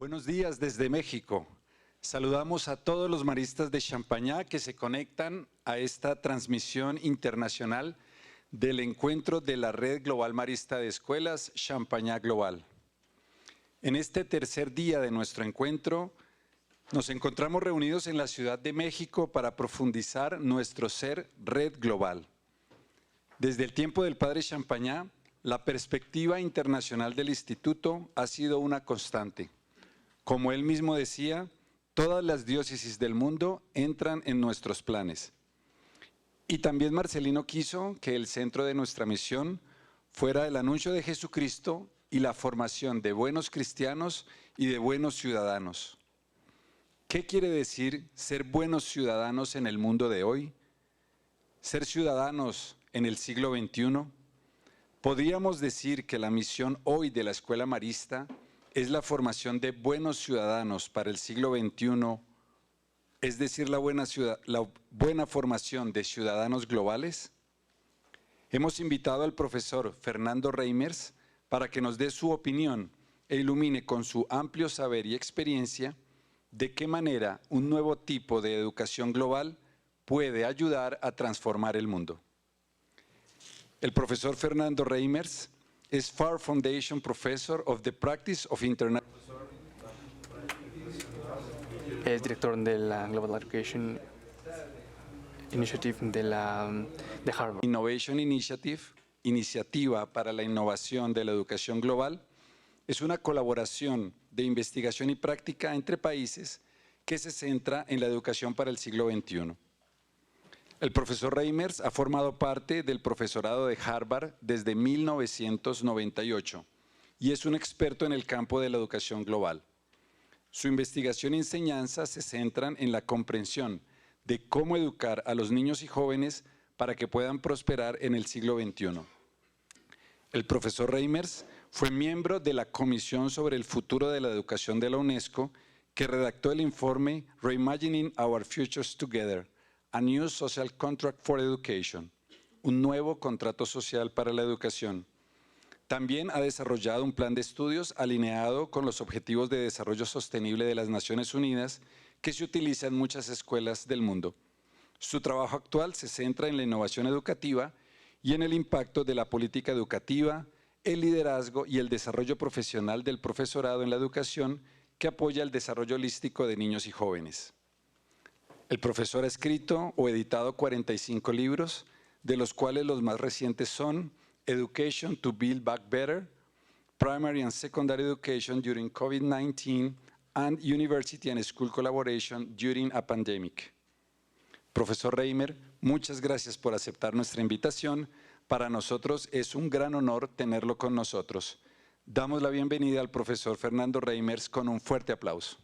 Buenos días desde México. Saludamos a todos los maristas de Champañá que se conectan a esta transmisión internacional del encuentro de la Red Global Marista de Escuelas Champañá Global. En este tercer día de nuestro encuentro, nos encontramos reunidos en la Ciudad de México para profundizar nuestro ser Red Global. Desde el tiempo del Padre Champañá, la perspectiva internacional del Instituto ha sido una constante. Como él mismo decía, todas las diócesis del mundo entran en nuestros planes. Y también Marcelino quiso que el centro de nuestra misión fuera el anuncio de Jesucristo y la formación de buenos cristianos y de buenos ciudadanos. ¿Qué quiere decir ser buenos ciudadanos en el mundo de hoy? ¿Ser ciudadanos en el siglo XXI? Podríamos decir que la misión hoy de la Escuela Marista es la formación de buenos ciudadanos para el siglo XXI, es decir, la buena formación de ciudadanos globales. Hemos invitado al profesor Fernando Reimers para que nos dé su opinión e ilumine con su amplio saber y experiencia de qué manera un nuevo tipo de educación global puede ayudar a transformar el mundo. El profesor Fernando Reimers es Farr Foundation Professor of the Practice of International. Es director de la Global Education Initiative de Harvard. Innovation Initiative, iniciativa para la innovación de la educación global, es una colaboración de investigación y práctica entre países que se centra en la educación para el siglo XXI. El profesor Reimers ha formado parte del profesorado de Harvard desde 1998 y es un experto en el campo de la educación global. Su investigación y enseñanza se centran en la comprensión de cómo educar a los niños y jóvenes para que puedan prosperar en el siglo XXI. El profesor Reimers fue miembro de la Comisión sobre el Futuro de la Educación de la UNESCO, que redactó el informe Reimagining Our Futures Together, A New Social Contract for Education, un nuevo contrato social para la educación. También ha desarrollado un plan de estudios alineado con los Objetivos de Desarrollo Sostenible de las Naciones Unidas que se utiliza en muchas escuelas del mundo. Su trabajo actual se centra en la innovación educativa y en el impacto de la política educativa, el liderazgo y el desarrollo profesional del profesorado en la educación que apoya el desarrollo holístico de niños y jóvenes. El profesor ha escrito o editado 45 libros, de los cuales los más recientes son Education to Build Back Better, Primary and Secondary Education During COVID-19, and University and School Collaboration During a Pandemic. Profesor Reimer, muchas gracias por aceptar nuestra invitación. Para nosotros es un gran honor tenerlo con nosotros. Damos la bienvenida al profesor Fernando Reimers con un fuerte aplauso.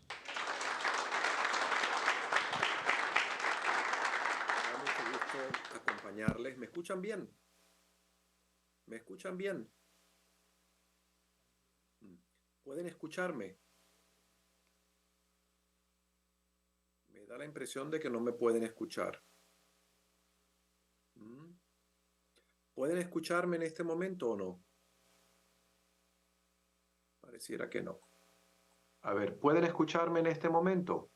¿Me escuchan bien? ¿Me escuchan bien? ¿Pueden escucharme? Me da la impresión de que no me pueden escuchar. ¿Pueden escucharme en este momento o no? Pareciera que no. A ver, ¿pueden escucharme en este momento?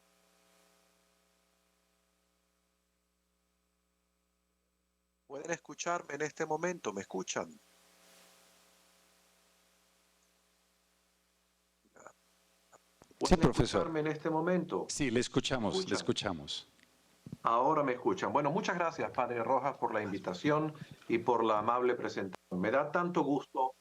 ¿Pueden escucharme en este momento? ¿Me escuchan? Sí, profesor. ¿Escucharme en este momento? Sí, le escuchamos, le escuchamos. Ahora me escuchan. Bueno, muchas gracias, Padre Rojas, por la invitación y por la amable presentación. Me da tanto gusto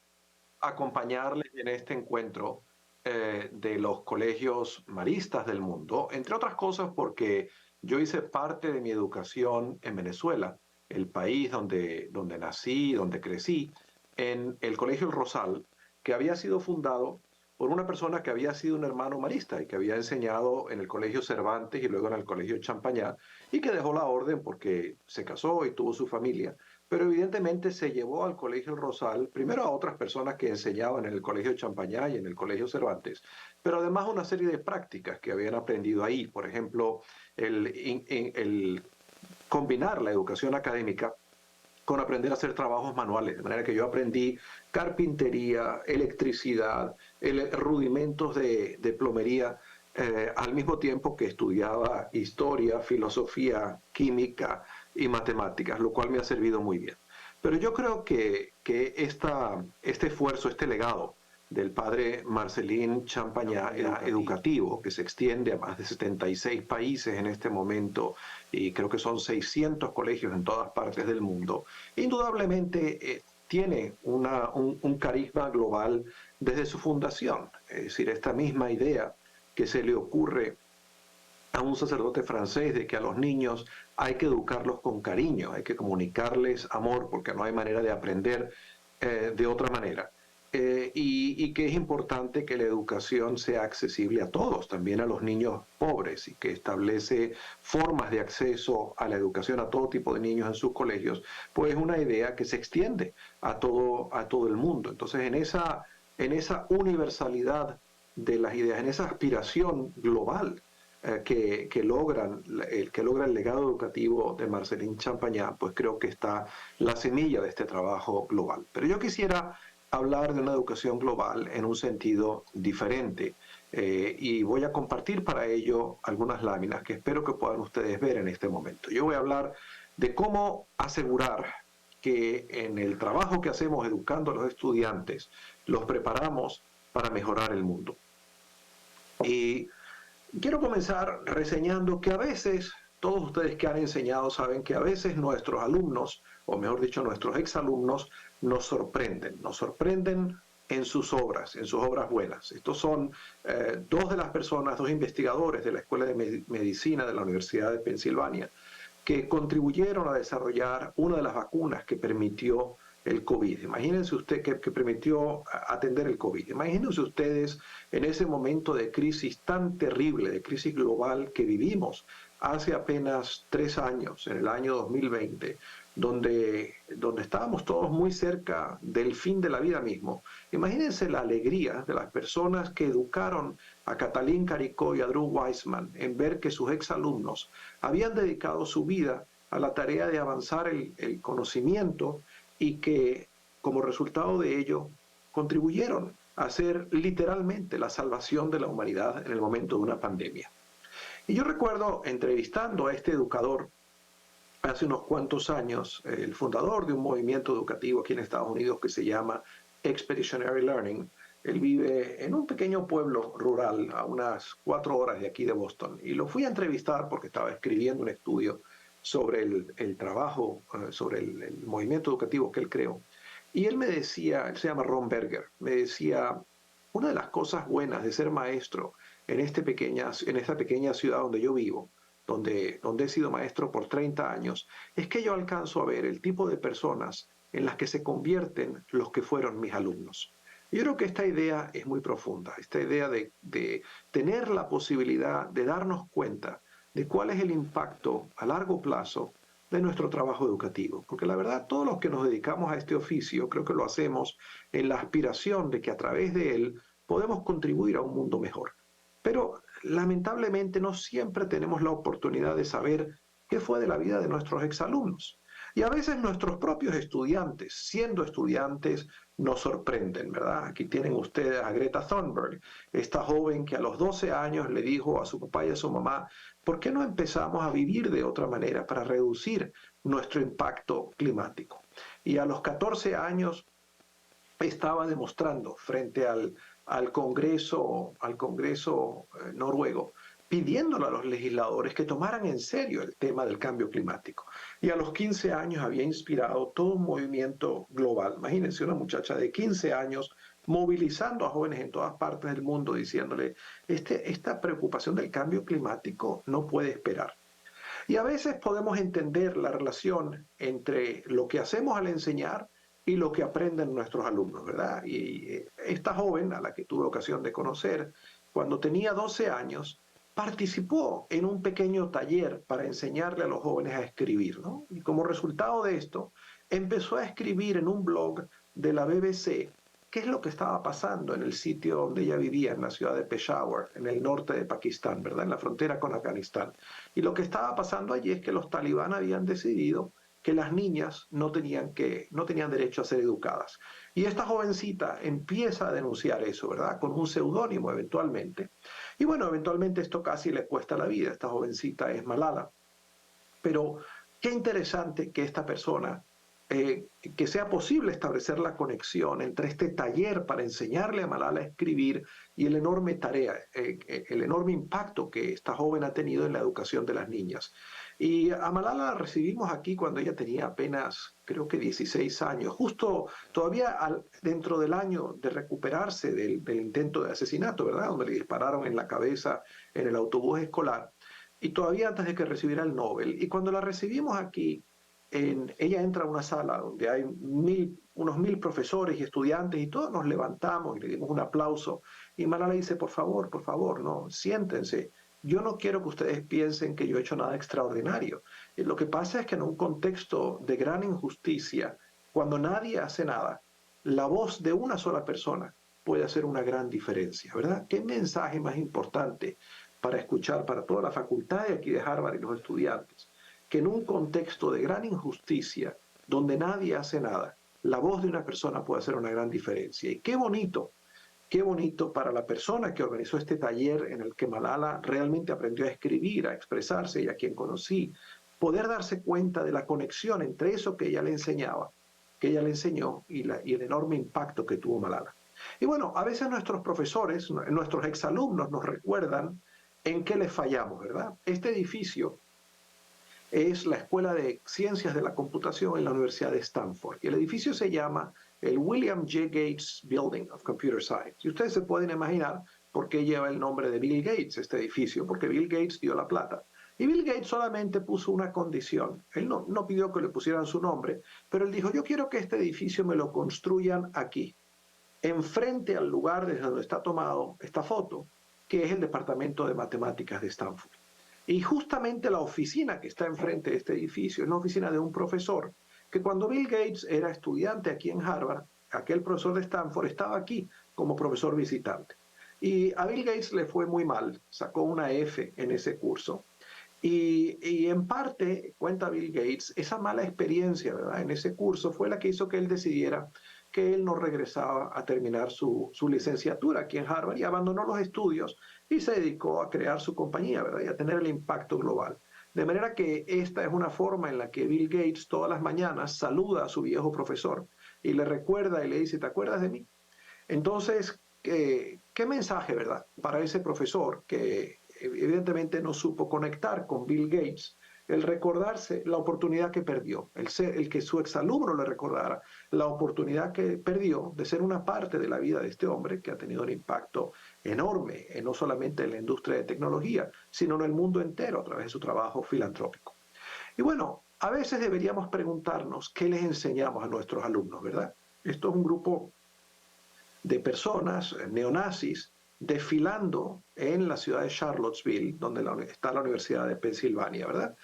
acompañarles en este encuentro de los colegios maristas del mundo, entre otras cosas porque yo hice parte de mi educación en Venezuela, el país donde nací, donde crecí, en el Colegio El Rosal, que había sido fundado por una persona que había sido un hermano marista y que había enseñado en el Colegio Cervantes y luego en el Colegio Champañá y que dejó la orden porque se casó y tuvo su familia. Pero evidentemente se llevó al Colegio El Rosal, primero a otras personas que enseñaban en el Colegio Champañá y en el Colegio Cervantes, pero además una serie de prácticas que habían aprendido ahí. Por ejemplo, el combinar la educación académica con aprender a hacer trabajos manuales, de manera que yo aprendí carpintería, electricidad, rudimentos de plomería, al mismo tiempo que estudiaba historia, filosofía, química y matemáticas, lo cual me ha servido muy bien. Pero yo creo que este esfuerzo, este legado del padre Marcelín Champagnat era educativo, que se extiende a más de 76 países en este momento, y creo que son 600 colegios en todas partes del mundo. Indudablemente tiene un carisma global desde su fundación, es decir, esta misma idea que se le ocurre a un sacerdote francés de que a los niños hay que educarlos con cariño, hay que comunicarles amor, porque no hay manera de aprender de otra manera. Y que es importante que la educación sea accesible a todos, también a los niños pobres, y que establece formas de acceso a la educación a todo tipo de niños en sus colegios, pues es una idea que se extiende a todo el mundo. Entonces, en esa universalidad de las ideas, en esa aspiración global que logra el legado educativo de Marcelín Champagnat, pues creo que está la semilla de este trabajo global. Pero yo quisiera hablar de una educación global en un sentido diferente, y voy a compartir para ello algunas láminas que espero que puedan ustedes ver en este momento. Yo voy a hablar de cómo asegurar que en el trabajo que hacemos educando a los estudiantes los preparamos para mejorar el mundo. Y quiero comenzar reseñando que a veces, todos ustedes que han enseñado saben que a veces nuestros alumnos, o mejor dicho, nuestros exalumnos, nos sorprenden en sus obras buenas. Estos son dos investigadores de la Escuela de Medicina de la Universidad de Pensilvania, que contribuyeron a desarrollar una de las vacunas que permitió el COVID. Imagínense usted que permitió atender el COVID. Imagínense ustedes en ese momento de crisis tan terrible, de crisis global que vivimos hace apenas 3 años, en el año 2020, donde estábamos todos muy cerca del fin de la vida mismo. Imagínense la alegría de las personas que educaron a Katalin Karikó y a Drew Weissman en ver que sus exalumnos habían dedicado su vida a la tarea de avanzar el conocimiento, y que como resultado de ello contribuyeron a hacer literalmente la salvación de la humanidad en el momento de una pandemia. Y yo recuerdo entrevistando a este educador hace unos cuantos años, el fundador de un movimiento educativo aquí en Estados Unidos que se llama Expeditionary Learning. Él vive en un pequeño pueblo rural a unas 4 horas de aquí de Boston, y lo fui a entrevistar porque estaba escribiendo un estudio sobre el trabajo, sobre el movimiento educativo que él creó. Y él me decía, él se llama Ron Berger, me decía, una de las cosas buenas de ser maestro en esta pequeña ciudad donde yo vivo, donde he sido maestro por 30 años, es que yo alcanzo a ver el tipo de personas en las que se convierten los que fueron mis alumnos. Yo creo que esta idea es muy profunda, esta idea de tener la posibilidad de darnos cuenta de cuál es el impacto a largo plazo de nuestro trabajo educativo. Porque la verdad, todos los que nos dedicamos a este oficio, creo que lo hacemos en la aspiración de que a través de él podemos contribuir a un mundo mejor. Pero lamentablemente no siempre tenemos la oportunidad de saber qué fue de la vida de nuestros exalumnos. Y a veces nuestros propios estudiantes, siendo estudiantes, nos sorprenden, ¿verdad? Aquí tienen ustedes a Greta Thunberg, esta joven que a los 12 años le dijo a su papá y a su mamá, ¿por qué no empezamos a vivir de otra manera para reducir nuestro impacto climático? Y a los 14 años estaba demostrando frente al Congreso noruego, pidiéndole a los legisladores que tomaran en serio el tema del cambio climático. Y a los 15 años había inspirado todo un movimiento global. Imagínense una muchacha de 15 años movilizando a jóvenes en todas partes del mundo, diciéndole, esta preocupación del cambio climático no puede esperar. Y a veces podemos entender la relación entre lo que hacemos al enseñar y lo que aprenden nuestros alumnos, ¿verdad? Y esta joven, a la que tuve ocasión de conocer, cuando tenía 12 años, participó en un pequeño taller para enseñarle a los jóvenes a escribir, ¿no? Y como resultado de esto, empezó a escribir en un blog de la BBC qué es lo que estaba pasando en el sitio donde ella vivía, en la ciudad de Peshawar, en el norte de Pakistán, ¿verdad? En la frontera con Afganistán. Y lo que estaba pasando allí es que los talibán habían decidido que las niñas no tenían derecho a ser educadas. Y esta jovencita empieza a denunciar eso, ¿verdad? Con un seudónimo eventualmente. Y bueno, eventualmente esto casi le cuesta la vida. Esta jovencita es Malala. Pero qué interesante que esta persona, que sea posible establecer la conexión entre este taller para enseñarle a Malala a escribir y el enorme tarea, el enorme impacto que esta joven ha tenido en la educación de las niñas. Y a Malala la recibimos aquí cuando ella tenía apenas, creo que 16 años, justo todavía dentro del año de recuperarse del intento de asesinato, ¿verdad? Donde le dispararon en la cabeza en el autobús escolar, y todavía antes de que recibiera el Nobel. Y cuando la recibimos aquí, ella entra a una sala donde hay unos 1000 profesores y estudiantes, y todos nos levantamos y le dimos un aplauso. Y Malala dice, por favor, no, siéntense. Yo no quiero que ustedes piensen que yo he hecho nada extraordinario. Y lo que pasa es que en un contexto de gran injusticia, cuando nadie hace nada, la voz de una sola persona puede hacer una gran diferencia, ¿verdad? ¿Qué mensaje más importante para escuchar para toda la facultad de aquí de Harvard y los estudiantes? Que en un contexto de gran injusticia, donde nadie hace nada, la voz de una persona puede hacer una gran diferencia. Y qué bonito para la persona que organizó este taller en el que Malala realmente aprendió a escribir, a expresarse, y a quien conocí, poder darse cuenta de la conexión entre eso que ella le enseñaba, que ella le enseñó, y el enorme impacto que tuvo Malala. Y bueno, a veces nuestros profesores, nuestros exalumnos nos recuerdan en qué les fallamos, ¿verdad? Este edificio es la Escuela de Ciencias de la Computación en la Universidad de Stanford. Y el edificio se llama el William J. Gates Building of Computer Science. Y ustedes se pueden imaginar por qué lleva el nombre de Bill Gates este edificio, porque Bill Gates dio la plata. Y Bill Gates solamente puso una condición. Él no pidió que le pusieran su nombre, pero él dijo, yo quiero que este edificio me lo construyan aquí, enfrente al lugar desde donde está tomado esta foto, que es el Departamento de Matemáticas de Stanford. Y justamente la oficina que está enfrente de este edificio es la oficina de un profesor que cuando Bill Gates era estudiante aquí en Harvard, aquel profesor de Stanford estaba aquí como profesor visitante. Y a Bill Gates le fue muy mal, sacó una F en ese curso. Y en parte, cuenta Bill Gates, esa mala experiencia, ¿verdad?, en ese curso fue la que hizo que él decidiera que él no regresaba a terminar su licenciatura aquí en Harvard, y abandonó los estudios y se dedicó a crear su compañía, ¿verdad?, y a tener el impacto global. De manera que esta es una forma en la que Bill Gates todas las mañanas saluda a su viejo profesor y le recuerda y le dice, ¿te acuerdas de mí? Entonces, ¿qué mensaje, verdad?, para ese profesor que evidentemente no supo conectar con Bill Gates, el recordarse la oportunidad que perdió, el que su exalumno le recordara la oportunidad que perdió de ser una parte de la vida de este hombre que ha tenido un impacto enorme, no solamente en la industria de tecnología, sino en el mundo entero a través de su trabajo filantrópico. Y bueno, a veces deberíamos preguntarnos qué les enseñamos a nuestros alumnos, ¿verdad? Esto es un grupo de personas neonazis desfilando en la ciudad de Charlottesville, donde está la Universidad de Pensilvania, ¿verdad?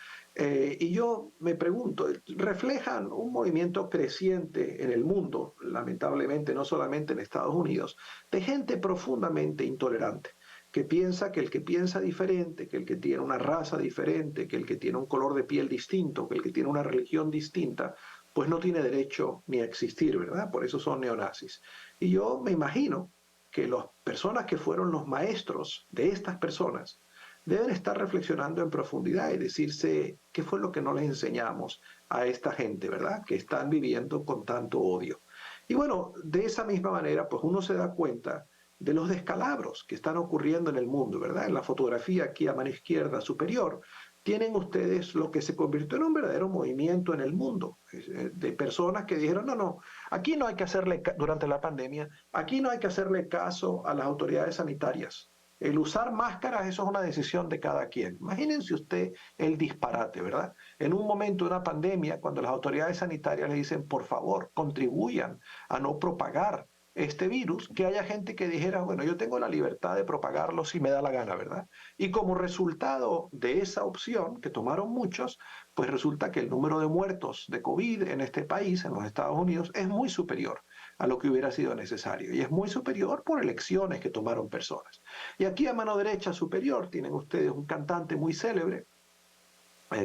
Y yo me pregunto, ¿reflejan un movimiento creciente en el mundo, lamentablemente no solamente en Estados Unidos, de gente profundamente intolerante, que piensa que el que piensa diferente, que el que tiene una raza diferente, que el que tiene un color de piel distinto, que el que tiene una religión distinta, pues no tiene derecho ni a existir, ¿verdad? Por eso son neonazis. Y yo me imagino que las personas que fueron los maestros de estas personas deben estar reflexionando en profundidad y decirse qué fue lo que no les enseñamos a esta gente, ¿verdad?, que están viviendo con tanto odio. Y bueno, de esa misma manera, pues uno se da cuenta de los descalabros que están ocurriendo en el mundo, ¿verdad? En la fotografía aquí a mano izquierda superior, tienen ustedes lo que se convirtió en un verdadero movimiento en el mundo, de personas que dijeron, no, aquí no hay que hacerle, durante la pandemia, aquí no hay que hacerle caso a las autoridades sanitarias. El usar máscaras, eso es una decisión de cada quien. Imagínense usted el disparate, ¿verdad? En un momento de una pandemia, cuando las autoridades sanitarias le dicen, por favor, contribuyan a no propagar este virus, que haya gente que dijera, bueno, yo tengo la libertad de propagarlo si me da la gana, ¿verdad? Y como resultado de esa opción, que tomaron muchos, pues resulta que el número de muertos de COVID en este país, en los Estados Unidos, es muy superior a lo que hubiera sido necesario. Y es muy superior por elecciones que tomaron personas. Y aquí a mano derecha superior tienen ustedes un cantante muy célebre,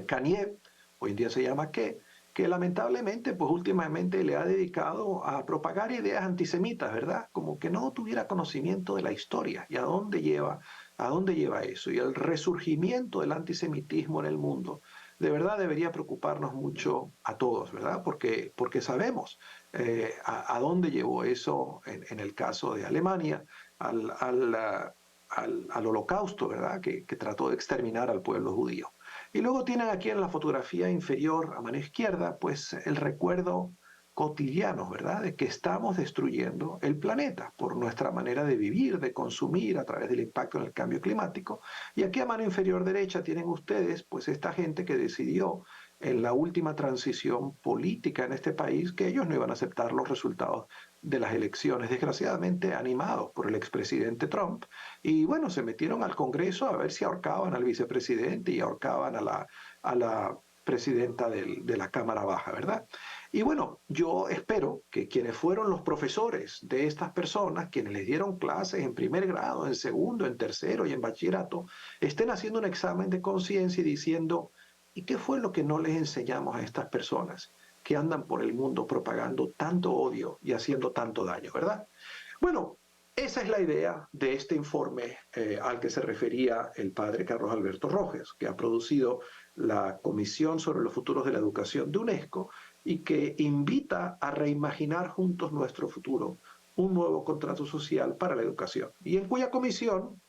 Kanye, hoy en día se llama Ke, que lamentablemente, pues últimamente le ha dedicado a propagar ideas antisemitas, ¿verdad? Como que no tuviera conocimiento de la historia y a dónde lleva eso. Y el resurgimiento del antisemitismo en el mundo, de verdad debería preocuparnos mucho a todos, ¿verdad? Porque sabemos a dónde llevó eso en el caso de Alemania, al holocausto, ¿verdad? Que trató de exterminar al pueblo judío. Y luego tienen aquí en la fotografía inferior a mano izquierda, pues el recuerdo cotidiano, ¿verdad? De que estamos destruyendo el planeta por nuestra manera de vivir, de consumir a través del impacto en el cambio climático. Y aquí a mano inferior derecha tienen ustedes, pues esta gente que decidió en la última transición política en este país que ellos no iban a aceptar los resultados de las elecciones, desgraciadamente animados por el expresidente Trump. Y bueno, se metieron al Congreso a ver si ahorcaban al vicepresidente y ahorcaban a la presidenta de la Cámara Baja, ¿verdad? Y bueno, yo espero que quienes fueron los profesores de estas personas, quienes les dieron clases en primer grado, en segundo, en tercero y en bachillerato, estén haciendo un examen de conciencia y diciendo, ¿y qué fue lo que no les enseñamos a estas personas que andan por el mundo propagando tanto odio y haciendo tanto daño, ¿verdad? Bueno, esa es la idea de este informe al que se refería el padre Carlos Alberto Rojas, que ha producido la Comisión sobre los Futuros de la Educación de UNESCO y que invita a reimaginar juntos nuestro futuro, un nuevo contrato social para la educación, y en cuya comisión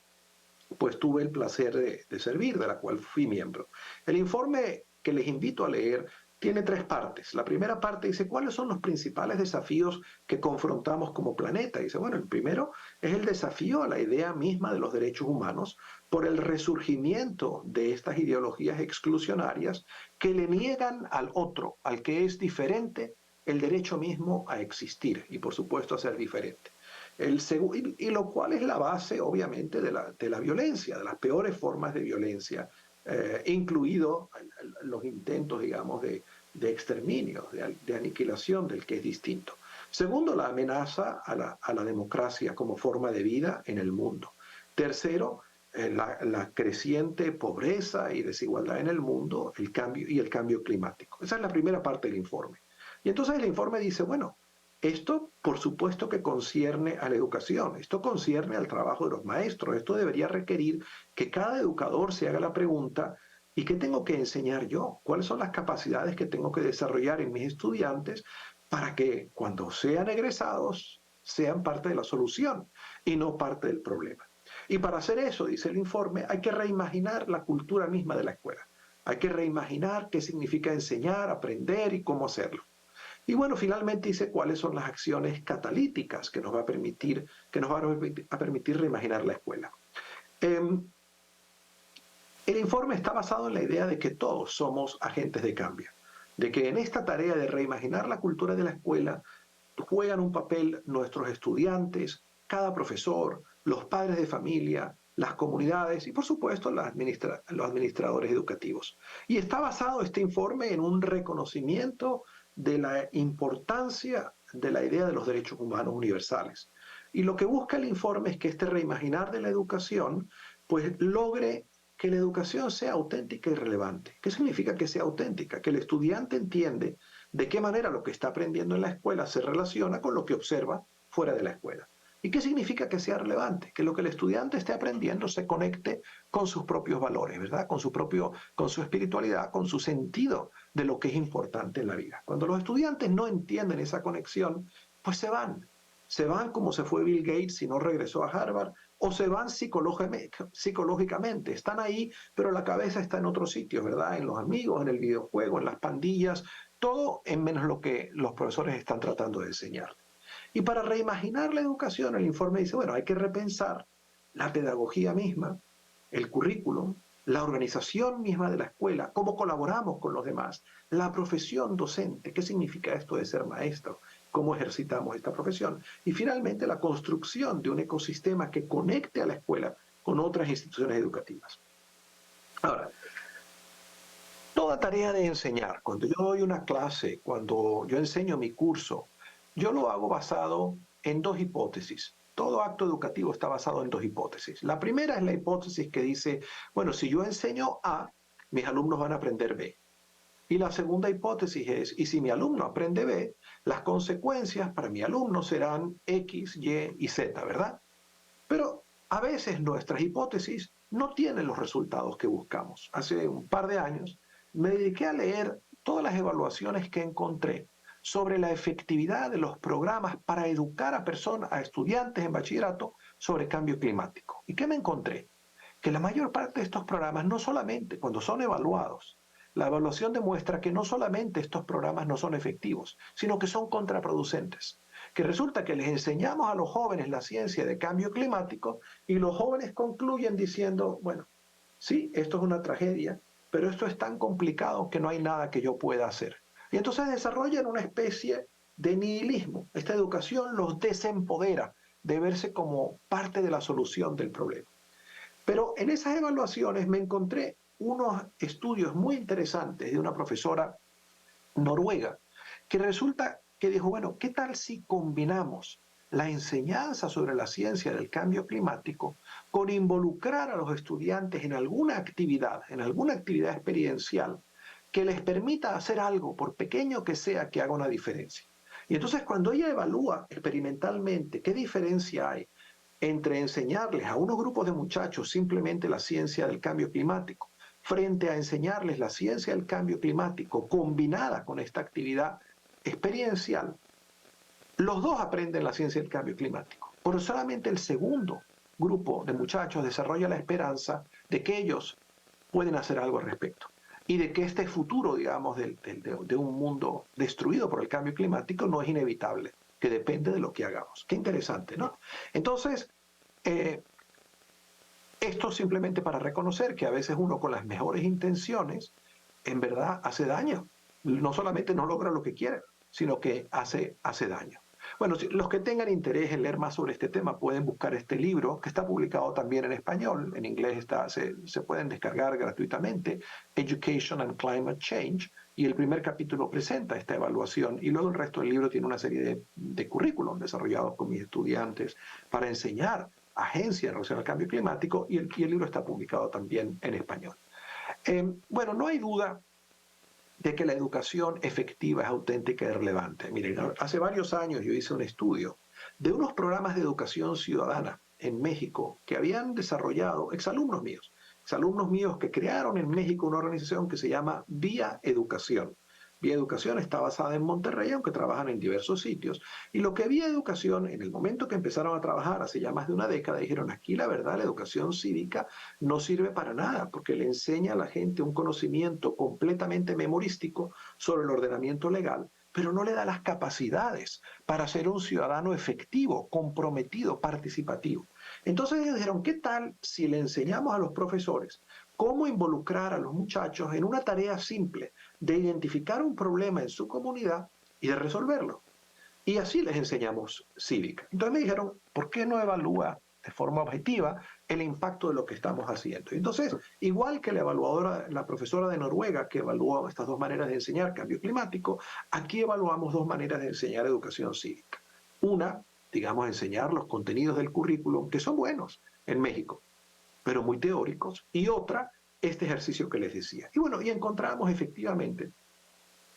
pues tuve el placer de servir, de la cual fui miembro. El informe que les invito a leer tiene tres partes. La primera parte dice cuáles son los principales desafíos que confrontamos como planeta. Dice, bueno, el primero es el desafío a la idea misma de los derechos humanos por el resurgimiento de estas ideologías exclusionarias que le niegan al otro, al que es diferente, el derecho mismo a existir y por supuesto a ser diferente. Y lo cual es la base, obviamente, de la violencia, de las peores formas de violencia, incluidos los intentos, digamos, de exterminio, de aniquilación del que es distinto. Segundo, la amenaza a la democracia como forma de vida en el mundo. Tercero, la creciente pobreza y desigualdad en el mundo, el cambio climático. Esa es la primera parte del informe. Y entonces el informe dice, bueno, esto, por supuesto que concierne a la educación, esto concierne al trabajo de los maestros, esto debería requerir que cada educador se haga la pregunta, ¿y qué tengo que enseñar yo? ¿Cuáles son las capacidades que tengo que desarrollar en mis estudiantes para que cuando sean egresados sean parte de la solución y no parte del problema? Y para hacer eso, dice el informe, hay que reimaginar la cultura misma de la escuela. Hay que reimaginar qué significa enseñar, aprender y cómo hacerlo. Y bueno, finalmente dice cuáles son las acciones catalíticas que nos van a permitir reimaginar la escuela. El informe está basado en la idea de que todos somos agentes de cambio, de que en esta tarea de reimaginar la cultura de la escuela juegan un papel nuestros estudiantes, cada profesor, los padres de familia, las comunidades y por supuesto los administradores educativos. Y está basado este informe en un reconocimiento de la importancia de la idea de los derechos humanos universales. Y lo que busca el informe es que este reimaginar de la educación pues logre que la educación sea auténtica y relevante. ¿Qué significa que sea auténtica? Que el estudiante entiende de qué manera lo que está aprendiendo en la escuela se relaciona con lo que observa fuera de la escuela. ¿Y qué significa que sea relevante? Que lo que el estudiante esté aprendiendo se conecte con sus propios valores, ¿verdad? Con su espiritualidad, con su sentido de lo que es importante en la vida. Cuando los estudiantes no entienden esa conexión, pues se van. Se van como se fue Bill Gates y no regresó a Harvard, o se van psicológicamente. Están ahí, pero la cabeza está en otro sitio, ¿verdad? En los amigos, en el videojuego, en las pandillas, todo en menos lo que los profesores están tratando de enseñar. Y para reimaginar la educación, el informe dice, bueno, hay que repensar la pedagogía misma, el currículum, la organización misma de la escuela, cómo colaboramos con los demás, la profesión docente, qué significa esto de ser maestro, cómo ejercitamos esta profesión, y finalmente la construcción de un ecosistema que conecte a la escuela con otras instituciones educativas. Ahora, toda tarea de enseñar, cuando yo doy una clase, cuando yo enseño mi curso, yo lo hago basado en dos hipótesis. Todo acto educativo está basado en dos hipótesis. La primera es la hipótesis que dice, bueno, si yo enseño A, mis alumnos van a aprender B. Y la segunda hipótesis es, y si mi alumno aprende B, las consecuencias para mi alumno serán X, Y y Z, ¿verdad? Pero a veces nuestras hipótesis no tienen los resultados que buscamos. Hace un par de años me dediqué a leer todas las evaluaciones que encontré sobre la efectividad de los programas para educar a personas, a estudiantes en bachillerato sobre cambio climático. ¿Y qué me encontré? Que la mayor parte de estos programas, no solamente cuando son evaluados, la evaluación demuestra que no solamente estos programas no son efectivos, sino que son contraproducentes. Que resulta que les enseñamos a los jóvenes la ciencia de cambio climático y los jóvenes concluyen diciendo, bueno, sí, esto es una tragedia, pero esto es tan complicado que no hay nada que yo pueda hacer. Y entonces desarrollan una especie de nihilismo. Esta educación los desempodera de verse como parte de la solución del problema. Pero en esas evaluaciones me encontré unos estudios muy interesantes de una profesora noruega que resulta que dijo, bueno, ¿qué tal si combinamos la enseñanza sobre la ciencia del cambio climático con involucrar a los estudiantes en alguna actividad experiencial que les permita hacer algo, por pequeño que sea, que haga una diferencia? Y entonces cuando ella evalúa experimentalmente qué diferencia hay entre enseñarles a unos grupos de muchachos simplemente la ciencia del cambio climático frente a enseñarles la ciencia del cambio climático combinada con esta actividad experiencial, los dos aprenden la ciencia del cambio climático. Pero solamente el segundo grupo de muchachos desarrolla la esperanza de que ellos pueden hacer algo al respecto y de que este futuro, digamos, de un mundo destruido por el cambio climático no es inevitable, que depende de lo que hagamos. Qué interesante, ¿no? Entonces, esto simplemente para reconocer que a veces uno con las mejores intenciones en verdad hace daño. No solamente no logra lo que quiere, sino que hace daño. Bueno, los que tengan interés en leer más sobre este tema pueden buscar este libro, que está publicado también en español. En inglés se pueden descargar gratuitamente, Education and Climate Change, y el primer capítulo presenta esta evaluación, y luego el resto del libro tiene una serie de currículum desarrollados con mis estudiantes para enseñar agencia en relación al cambio climático, y el libro está publicado también en español. Bueno, no hay duda de que la educación efectiva es auténtica y relevante. Miren, hace varios años yo hice un estudio de unos programas de educación ciudadana en México que habían desarrollado exalumnos míos que crearon en México una organización que se llama Vía Educación. Vía Educación está basada en Monterrey, aunque trabajan en diversos sitios. Y lo que Vía Educación, en el momento que empezaron a trabajar hace ya más de una década, dijeron, aquí la verdad, la educación cívica no sirve para nada, porque le enseña a la gente un conocimiento completamente memorístico sobre el ordenamiento legal, pero no le da las capacidades para ser un ciudadano efectivo, comprometido, participativo. Entonces ellos dijeron, ¿qué tal si le enseñamos a los profesores cómo involucrar a los muchachos en una tarea simple de identificar un problema en su comunidad y de resolverlo? Y así les enseñamos cívica. Entonces me dijeron, ¿por qué no evalúa de forma objetiva el impacto de lo que estamos haciendo? Entonces, igual que la profesora de Noruega que evaluó estas dos maneras de enseñar cambio climático, aquí evaluamos dos maneras de enseñar educación cívica. Una, digamos, enseñar los contenidos del currículum, que son buenos en México, pero muy teóricos, y otra, este ejercicio que les decía. Y bueno, y encontramos efectivamente,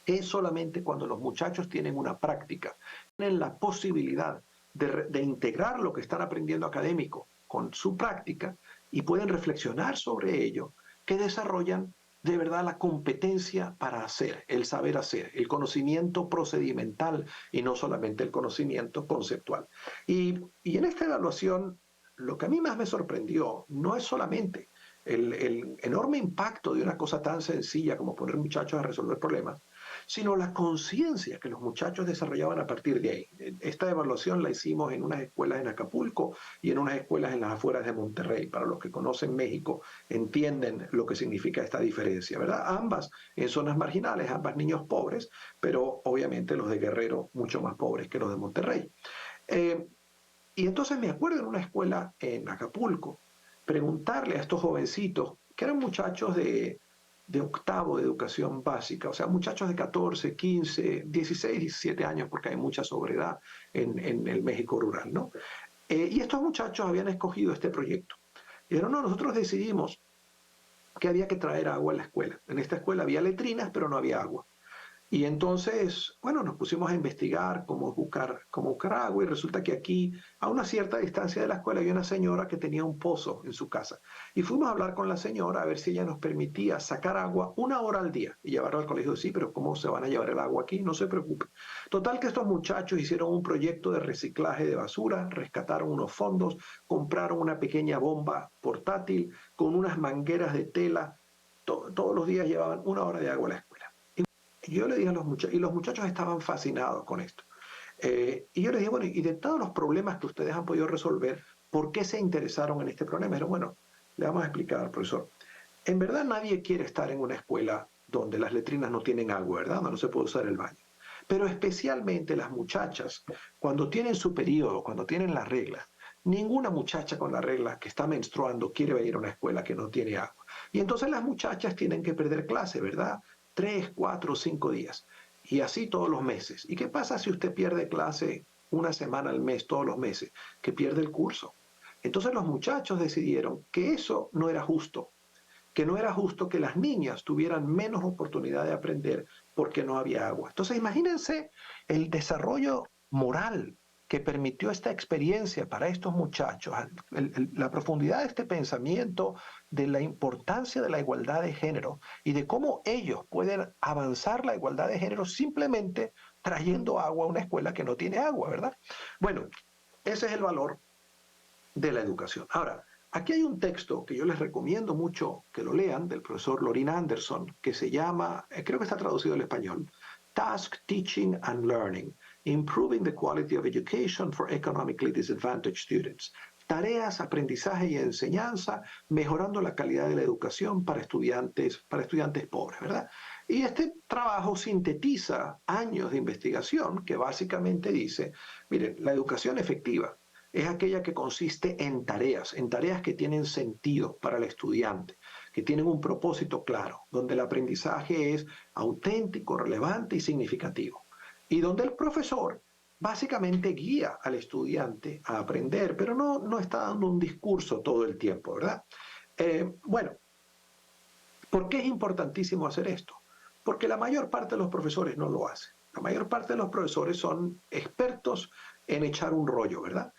es solamente cuando los muchachos tienen una práctica, tienen la posibilidad de integrar lo que están aprendiendo académico con su práctica y pueden reflexionar sobre ello, que desarrollan de verdad la competencia para hacer, el saber hacer, el conocimiento procedimental y no solamente el conocimiento conceptual. Y en esta evaluación, lo que a mí más me sorprendió no es solamente el enorme impacto de una cosa tan sencilla como poner muchachos a resolver problemas, sino la conciencia que los muchachos desarrollaban a partir de ahí. Esta evaluación la hicimos en unas escuelas en Acapulco y en unas escuelas en las afueras de Monterrey. Para los que conocen México, entienden lo que significa esta diferencia, ¿verdad? Ambas en zonas marginales, ambas niños pobres, pero obviamente los de Guerrero mucho más pobres que los de Monterrey. Y entonces me acuerdo en una escuela en Acapulco, preguntarle a estos jovencitos, que eran muchachos de octavo de educación básica, o sea, muchachos de 14, 15, 16, 17 años, porque hay mucha sobredad en el México rural, ¿no? Y estos muchachos habían escogido este proyecto. Y dijeron, no, nosotros decidimos que había que traer agua a la escuela. En esta escuela había letrinas, pero no había agua. Y entonces, bueno, nos pusimos a investigar cómo buscar agua y resulta que aquí, a una cierta distancia de la escuela, había una señora que tenía un pozo en su casa. Y fuimos a hablar con la señora a ver si ella nos permitía sacar agua 1 hora al día y llevarla al colegio. Sí, pero ¿cómo se van a llevar el agua aquí? No se preocupe. Total que estos muchachos hicieron un proyecto de reciclaje de basura, rescataron unos fondos, compraron una pequeña bomba portátil con unas mangueras de tela. Todos los días llevaban 1 hora de agua a la escuela. Y yo le dije a los muchachos, y los muchachos estaban fascinados con esto. Y yo les dije, bueno, y de todos los problemas que ustedes han podido resolver, ¿por qué se interesaron en este problema? Pero bueno, le vamos a explicar, profesor. En verdad nadie quiere estar en una escuela donde las letrinas no tienen agua, ¿verdad? Donde no se puede usar el baño. Pero especialmente las muchachas, cuando tienen su periodo, cuando tienen las reglas, ninguna muchacha con la regla que está menstruando quiere ir a una escuela que no tiene agua. Y entonces las muchachas tienen que perder clase, ¿verdad? 3, 4, 5 días. Y así todos los meses. ¿Y qué pasa si usted pierde clase una semana al mes, todos los meses? Que pierde el curso. Entonces los muchachos decidieron que eso no era justo, que no era justo que las niñas tuvieran menos oportunidad de aprender porque no había agua. Entonces imagínense el desarrollo moral que permitió esta experiencia para estos muchachos, la profundidad de este pensamiento de la importancia de la igualdad de género y de cómo ellos pueden avanzar la igualdad de género simplemente trayendo agua a una escuela que no tiene agua, ¿verdad? Bueno, ese es el valor de la educación. Ahora, aquí hay un texto que yo les recomiendo mucho que lo lean, del profesor Lorina Anderson, que se llama, creo que está traducido al español, Task, Teaching and Learning, Improving the Quality of Education for Economically Disadvantaged Students. Tareas, aprendizaje y enseñanza, mejorando la calidad de la educación para estudiantes pobres, ¿verdad? Y este trabajo sintetiza años de investigación que básicamente dice, miren, la educación efectiva es aquella que consiste en tareas que tienen sentido para el estudiante, que tienen un propósito claro, donde el aprendizaje es auténtico, relevante y significativo. Y donde el profesor básicamente guía al estudiante a aprender, pero no está dando un discurso todo el tiempo, ¿verdad? Bueno, ¿por qué es importantísimo hacer esto? Porque la mayor parte de los profesores no lo hacen. La mayor parte de los profesores son expertos en echar un rollo, ¿verdad?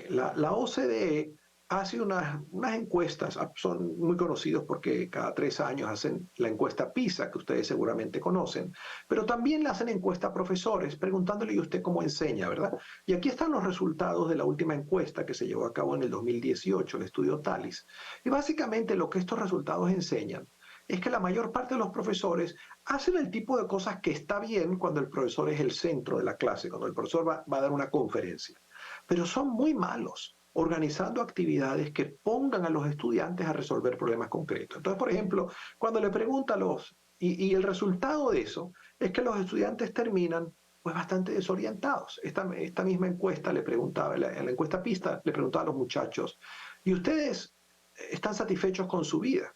La OCDE hace unas encuestas, son muy conocidos porque cada 3 años hacen la encuesta PISA, que ustedes seguramente conocen, pero también le hacen encuesta a profesores preguntándole ¿y usted cómo enseña, verdad? Y aquí están los resultados de la última encuesta que se llevó a cabo en el 2018, el estudio TALIS. Y básicamente lo que estos resultados enseñan es que la mayor parte de los profesores hacen el tipo de cosas que está bien cuando el profesor es el centro de la clase, cuando el profesor va a dar una conferencia, pero son muy malos organizando actividades que pongan a los estudiantes a resolver problemas concretos. Entonces, por ejemplo, cuando le pregunta a y el resultado de eso es que los estudiantes terminan pues bastante desorientados. Esta misma encuesta le preguntaba, en la encuesta PISA le preguntaba a los muchachos, ¿y ustedes están satisfechos con su vida?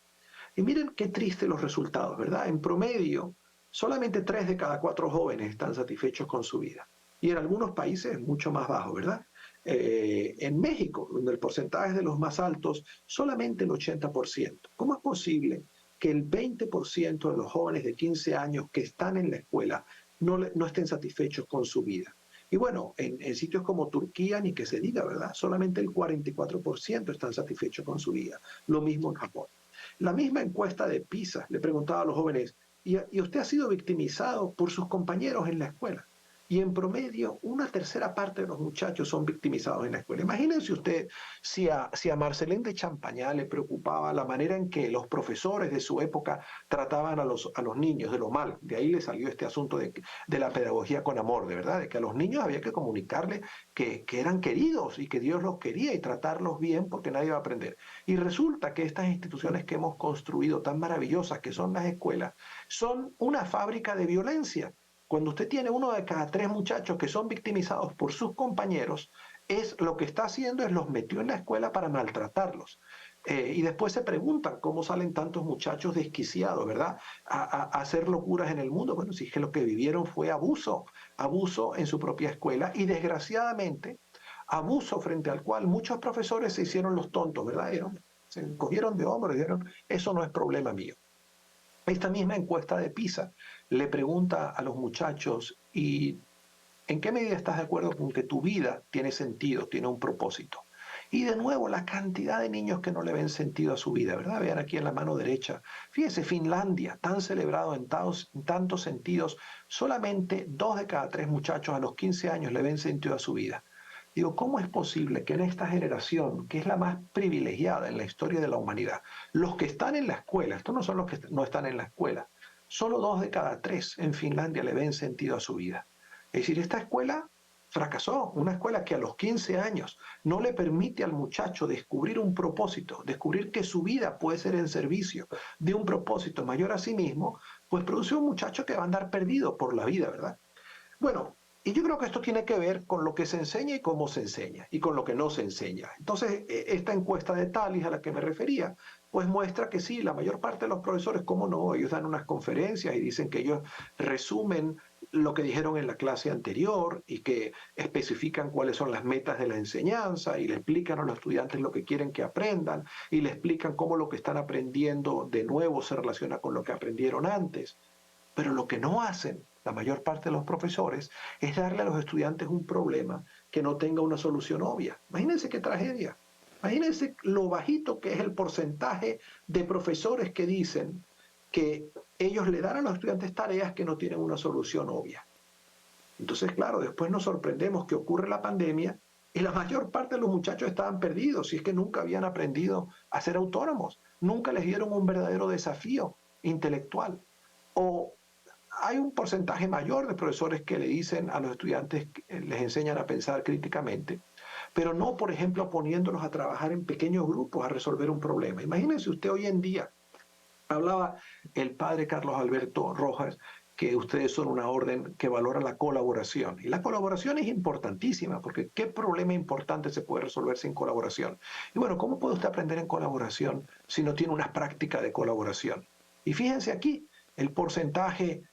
Y miren qué triste los resultados, ¿verdad? En promedio, solamente 3 de cada 4 jóvenes están satisfechos con su vida. Y en algunos países es mucho más bajo, ¿verdad? En México, donde el porcentaje es de los más altos, solamente el 80%. ¿Cómo es posible que el 20% de los jóvenes de 15 años que están en la escuela no estén satisfechos con su vida? Y bueno, en sitios como Turquía, ni que se diga, ¿verdad? Solamente el 44% están satisfechos con su vida. Lo mismo en Japón. La misma encuesta de PISA le preguntaba a los jóvenes, ¿y usted ha sido victimizado por sus compañeros en la escuela? Y en promedio, 1/3 parte de los muchachos son victimizados en la escuela. Imagínense usted si a Marcelín de Champañá le preocupaba la manera en que los profesores de su época trataban a los niños, de lo mal. De ahí le salió este asunto de la pedagogía con amor, de verdad, de que a los niños había que comunicarles que eran queridos y que Dios los quería y tratarlos bien porque nadie va a aprender. Y resulta que estas instituciones que hemos construido tan maravillosas que son las escuelas, son una fábrica de violencia. Cuando usted tiene 1 de cada 3 muchachos que son victimizados por sus compañeros, lo que está haciendo es los metió en la escuela para maltratarlos. Y después se preguntan cómo salen tantos muchachos desquiciados, ¿verdad? A hacer locuras en el mundo. Bueno, si es que lo que vivieron fue abuso en su propia escuela y desgraciadamente abuso frente al cual muchos profesores se hicieron los tontos, ¿verdad? se encogieron de hombros y dijeron, eso no es problema mío. Esta misma encuesta de PISA le pregunta a los muchachos, ¿y en qué medida estás de acuerdo con que tu vida tiene sentido, tiene un propósito? Y de nuevo, la cantidad de niños que no le ven sentido a su vida, ¿verdad? Vean aquí en la mano derecha. Fíjese, Finlandia, tan celebrado en tantos sentidos, solamente 2 de cada 3 muchachos a los 15 años le ven sentido a su vida. Digo, ¿cómo es posible que en esta generación, que es la más privilegiada en la historia de la humanidad, los que están en la escuela, estos no son los que no están en la escuela, solo 2 de cada 3 en Finlandia le ven sentido a su vida? Es decir, esta escuela fracasó, una escuela que a los 15 años no le permite al muchacho descubrir un propósito, descubrir que su vida puede ser en servicio de un propósito mayor a sí mismo, pues produce un muchacho que va a andar perdido por la vida, ¿verdad? Bueno, y yo creo que esto tiene que ver con lo que se enseña y cómo se enseña, y con lo que no se enseña. Entonces, esta encuesta de Talis a la que me refería, pues muestra que sí, la mayor parte de los profesores, cómo no, ellos dan unas conferencias y dicen que ellos resumen lo que dijeron en la clase anterior y que especifican cuáles son las metas de la enseñanza y le explican a los estudiantes lo que quieren que aprendan y le explican cómo lo que están aprendiendo de nuevo se relaciona con lo que aprendieron antes. Pero lo que no hacen la mayor parte de los profesores es darle a los estudiantes un problema que no tenga una solución obvia. Imagínense qué tragedia. Imagínense lo bajito que es el porcentaje de profesores que dicen que ellos le dan a los estudiantes tareas que no tienen una solución obvia. Entonces, claro, después nos sorprendemos que ocurre la pandemia y la mayor parte de los muchachos estaban perdidos, si es que nunca habían aprendido a ser autónomos, nunca les dieron un verdadero desafío intelectual. O hay un porcentaje mayor de profesores que le dicen a los estudiantes, les enseñan a pensar críticamente, pero no, por ejemplo, poniéndolos a trabajar en pequeños grupos a resolver un problema. Imagínense usted hoy en día, hablaba el padre Carlos Alberto Rojas, que ustedes son una orden que valora la colaboración. Y la colaboración es importantísima, porque ¿qué problema importante se puede resolver sin colaboración? Y bueno, ¿cómo puede usted aprender en colaboración si no tiene una práctica de colaboración? Y fíjense aquí, el porcentaje,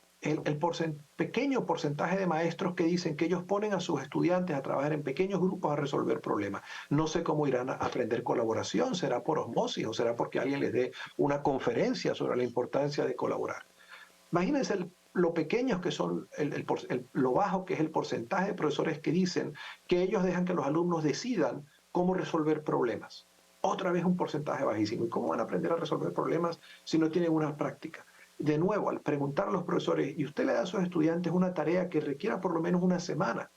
pequeño porcentaje de maestros que dicen que ellos ponen a sus estudiantes a trabajar en pequeños grupos a resolver problemas. No sé cómo irán a aprender colaboración, será por osmosis o será porque alguien les dé una conferencia sobre la importancia de colaborar. Imagínense lo pequeños que son, lo bajo que es el porcentaje de profesores que dicen que ellos dejan que los alumnos decidan cómo resolver problemas. Otra vez un porcentaje bajísimo. ¿Y cómo van a aprender a resolver problemas si no tienen una práctica? De nuevo, al preguntar a los profesores, y usted le da a sus estudiantes una tarea que requiera por lo menos una semana,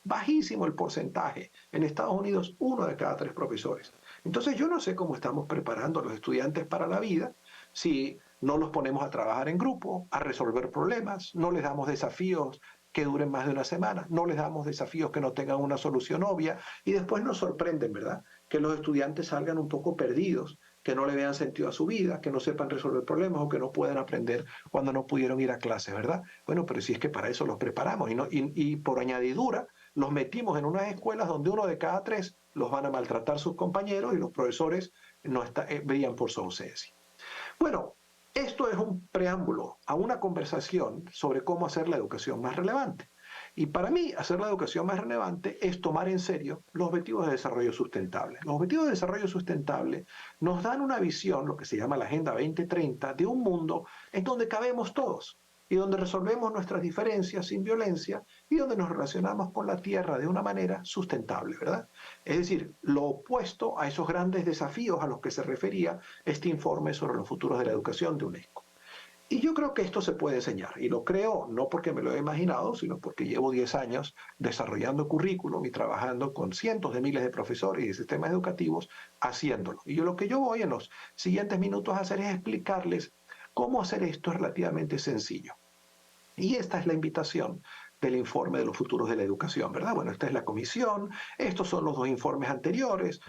bajísimo el porcentaje. En Estados Unidos, 1 de cada 3 profesores. Entonces yo no sé cómo estamos preparando a los estudiantes para la vida si no los ponemos a trabajar en grupo, a resolver problemas, no les damos desafíos que duren más de una semana, no les damos desafíos que no tengan una solución obvia y después nos sorprenden, ¿verdad? Que los estudiantes salgan un poco perdidos, que no le vean sentido a su vida, que no sepan resolver problemas o que no puedan aprender cuando no pudieron ir a clases, ¿verdad? Bueno, pero si es que para eso los preparamos y por añadidura los metimos en unas escuelas donde 1 de cada 3 los van a maltratar sus compañeros y los profesores no brillan por su ausencia. Bueno, esto es un preámbulo a una conversación sobre cómo hacer la educación más relevante. Y para mí, hacer la educación más relevante es tomar en serio los objetivos de desarrollo sustentable. Los objetivos de desarrollo sustentable nos dan una visión, lo que se llama la Agenda 2030, de un mundo en donde cabemos todos y donde resolvemos nuestras diferencias sin violencia y donde nos relacionamos con la Tierra de una manera sustentable, ¿verdad? Es decir, lo opuesto a esos grandes desafíos a los que se refería este informe sobre los futuros de la educación de UNESCO. Y yo creo que esto se puede enseñar, y lo creo no porque me lo he imaginado, sino porque llevo 10 años desarrollando currículum y trabajando con cientos de miles de profesores y de sistemas educativos haciéndolo. Y lo que yo voy en los siguientes minutos a hacer es explicarles cómo hacer esto relativamente sencillo. Y esta es la invitación del informe de los futuros de la educación, ¿verdad? Bueno, esta es la comisión, estos son los 2 informes anteriores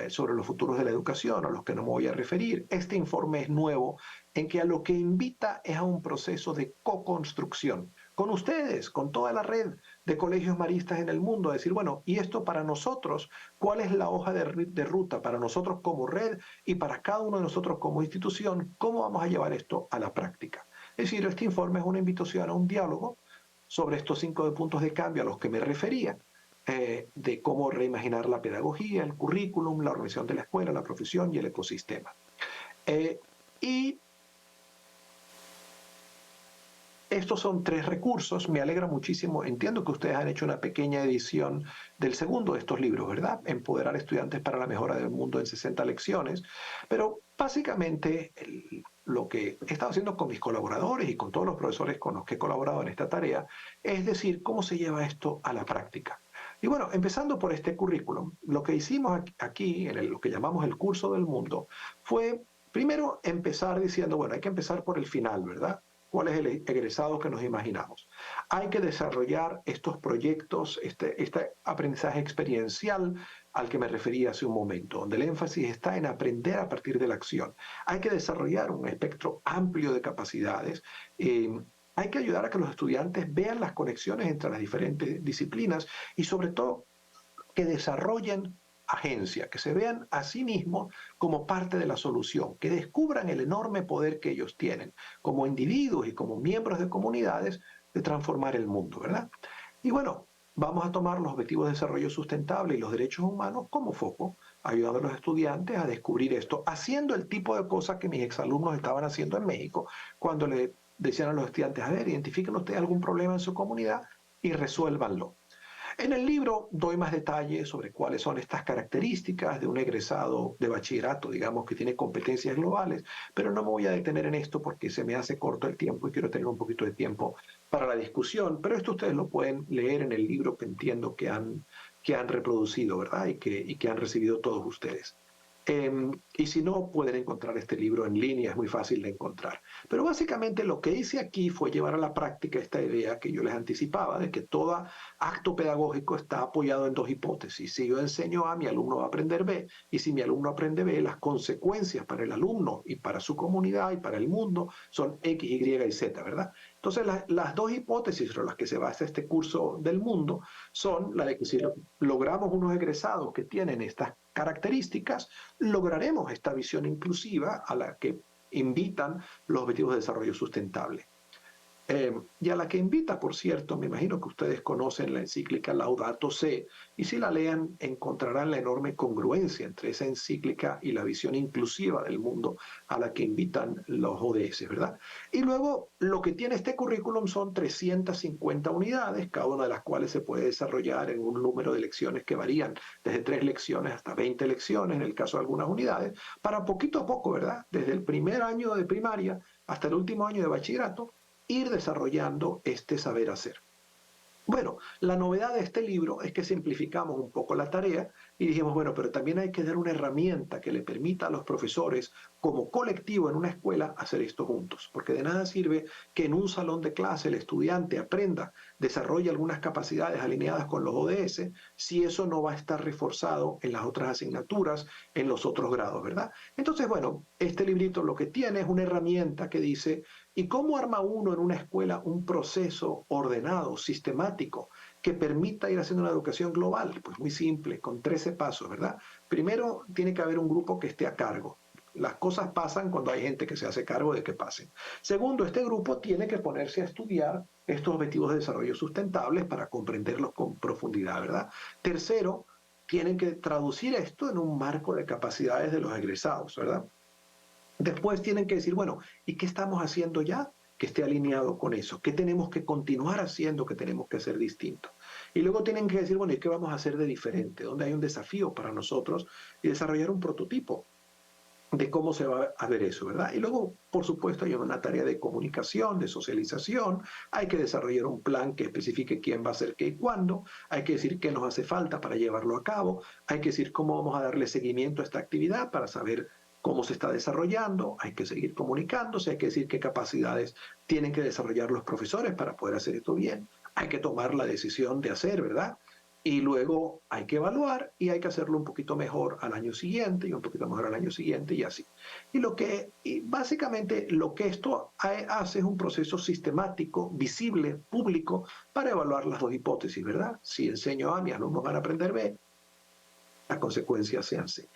sobre los futuros de la educación, a los que no me voy a referir. Este informe es nuevo, en que a lo que invita es a un proceso de co-construcción con ustedes, con toda la red de colegios maristas en el mundo, a decir, bueno, y esto para nosotros, ¿cuál es la hoja de ruta para nosotros como red y para cada uno de nosotros como institución? ¿Cómo vamos a llevar esto a la práctica? Es decir, este informe es una invitación a un diálogo sobre estos 5 puntos de cambio a los que me refería, de cómo reimaginar la pedagogía, el currículum, la organización de la escuela, la profesión y el ecosistema. Y estos son 3 recursos, me alegra muchísimo. Entiendo que ustedes han hecho una pequeña edición del segundo de estos libros, ¿verdad? Empoderar estudiantes para la mejora del mundo en 60 lecciones. Pero básicamente lo que he estado haciendo con mis colaboradores y con todos los profesores con los que he colaborado en esta tarea es decir, cómo se lleva esto a la práctica. Y bueno, empezando por este currículum, lo que hicimos aquí, en lo que llamamos el curso del mundo, fue primero empezar diciendo, bueno, hay que empezar por el final, ¿verdad? ¿Cuál es el egresado que nos imaginamos? Hay que desarrollar estos proyectos, este aprendizaje experiencial al que me refería hace un momento, donde el énfasis está en aprender a partir de la acción. Hay que desarrollar un espectro amplio de capacidades. Hay que ayudar a que los estudiantes vean las conexiones entre las diferentes disciplinas y sobre todo que desarrollen agencia, que se vean a sí mismos como parte de la solución, que descubran el enorme poder que ellos tienen como individuos y como miembros de comunidades de transformar el mundo, ¿verdad? Y bueno, vamos a tomar los objetivos de desarrollo sustentable y los derechos humanos como foco, ayudando a los estudiantes a descubrir esto, haciendo el tipo de cosas que mis exalumnos estaban haciendo en México, cuando le decían a los estudiantes, a ver, identifiquen ustedes algún problema en su comunidad y resuélvanlo. En el libro doy más detalles sobre cuáles son estas características de un egresado de bachillerato, digamos, que tiene competencias globales, pero no me voy a detener en esto porque se me hace corto el tiempo y quiero tener un poquito de tiempo para la discusión, pero esto ustedes lo pueden leer en el libro que entiendo que han reproducido, ¿verdad? Y que han recibido todos ustedes. Y si no, pueden encontrar este libro en línea, es muy fácil de encontrar. Pero básicamente lo que hice aquí fue llevar a la práctica esta idea que yo les anticipaba, de que todo acto pedagógico está apoyado en 2 hipótesis. Si yo enseño A, mi alumno va a aprender B, y si mi alumno aprende B, las consecuencias para el alumno y para su comunidad y para el mundo son X, Y y Z, ¿verdad? Entonces, las 2 hipótesis sobre las que se basa este curso del mundo son la de que si logramos unos egresados que tienen estas características, lograremos esta visión inclusiva a la que invitan los Objetivos de Desarrollo Sustentable. Y a la que invita, por cierto, me imagino que ustedes conocen la encíclica Laudato Si, y si la lean encontrarán la enorme congruencia entre esa encíclica y la visión inclusiva del mundo a la que invitan los ODS, ¿verdad? Y luego lo que tiene este currículum son 350 unidades, cada una de las cuales se puede desarrollar en un número de lecciones que varían desde 3 lecciones hasta 20 lecciones, en el caso de algunas unidades, para poquito a poco, ¿verdad? Desde el primer año de primaria hasta el último año de bachillerato, ir desarrollando este saber hacer. Bueno, la novedad de este libro es que simplificamos un poco la tarea y dijimos, bueno, pero también hay que dar una herramienta que le permita a los profesores como colectivo en una escuela hacer esto juntos, porque de nada sirve que en un salón de clase el estudiante aprenda, desarrolle algunas capacidades alineadas con los ODS, si eso no va a estar reforzado en las otras asignaturas, en los otros grados, ¿verdad? Entonces, bueno, este librito lo que tiene es una herramienta que dice, ¿y cómo arma uno en una escuela un proceso ordenado, sistemático, que permita ir haciendo una educación global? Pues muy simple, con 13 pasos, ¿verdad? Primero, tiene que haber un grupo que esté a cargo. Las cosas pasan cuando hay gente que se hace cargo de que pasen. Segundo, este grupo tiene que ponerse a estudiar estos objetivos de desarrollo sustentables para comprenderlos con profundidad, ¿verdad? Tercero, tienen que traducir esto en un marco de capacidades de los egresados, ¿verdad? Después tienen que decir, bueno, ¿y qué estamos haciendo ya que esté alineado con eso? ¿Qué tenemos que continuar haciendo que tenemos que hacer distinto? Y luego tienen que decir, bueno, ¿y qué vamos a hacer de diferente? ¿Dónde hay un desafío para nosotros? Y desarrollar un prototipo de cómo se va a ver eso, ¿verdad? Y luego, por supuesto, hay una tarea de comunicación, de socialización, hay que desarrollar un plan que especifique quién va a hacer qué y cuándo, hay que decir qué nos hace falta para llevarlo a cabo, hay que decir cómo vamos a darle seguimiento a esta actividad para saber cómo se está desarrollando, hay que seguir comunicándose, hay que decir qué capacidades tienen que desarrollar los profesores para poder hacer esto bien, hay que tomar la decisión de hacer, ¿verdad? Y luego hay que evaluar y hay que hacerlo un poquito mejor al año siguiente y un poquito mejor al año siguiente y así. Y básicamente lo que esto hace es un proceso sistemático, visible, público, para evaluar las 2 hipótesis, ¿verdad? Si enseño A, mis alumnos van a aprender B, las consecuencias sean C.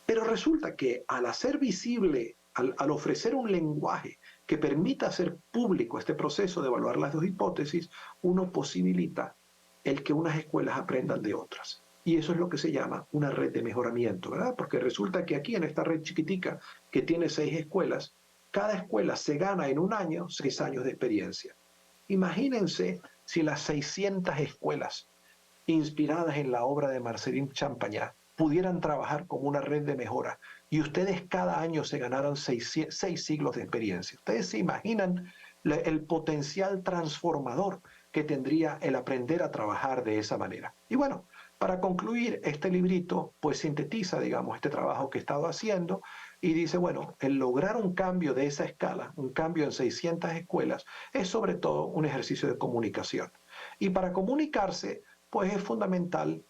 Pero resulta que al hacer visible, al ofrecer un lenguaje que permita hacer público este proceso de evaluar las 2 hipótesis, uno posibilita el que unas escuelas aprendan de otras. Y eso es lo que se llama una red de mejoramiento, ¿verdad? Porque resulta que aquí en esta red chiquitica que tiene 6 escuelas, cada escuela se gana en un año 6 años de experiencia. Imagínense si las 600 escuelas inspiradas en la obra de Marcelín Champagnat pudieran trabajar como una red de mejora y ustedes cada año se ganaran 6 siglos de experiencia. Ustedes se imaginan el potencial transformador que tendría el aprender a trabajar de esa manera. Y bueno, para concluir, este librito pues sintetiza, digamos, este trabajo que he estado haciendo y dice, bueno, el lograr un cambio de esa escala, un cambio en 600 escuelas, es sobre todo un ejercicio de comunicación. Y para comunicarse, pues es fundamental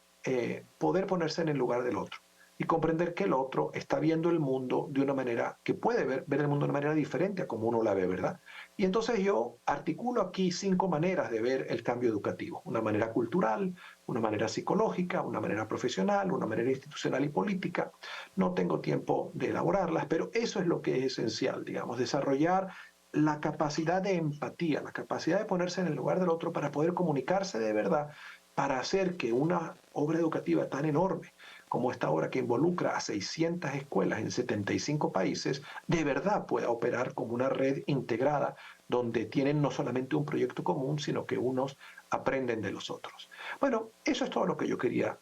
poder ponerse en el lugar del otro y comprender que el otro está viendo el mundo de una manera que puede ver el mundo de una manera diferente a como uno la ve, ¿verdad? Y entonces yo articulo aquí 5 maneras de ver el cambio educativo. Una manera cultural, una manera psicológica, una manera profesional, una manera institucional y política. No tengo tiempo de elaborarlas, pero eso es lo que es esencial, digamos, desarrollar la capacidad de empatía, la capacidad de ponerse en el lugar del otro para poder comunicarse de verdad, para hacer que una obra educativa tan enorme como esta obra que involucra a 600 escuelas en 75 países, de verdad pueda operar como una red integrada donde tienen no solamente un proyecto común, sino que unos aprenden de los otros. Bueno, eso es todo lo que yo quería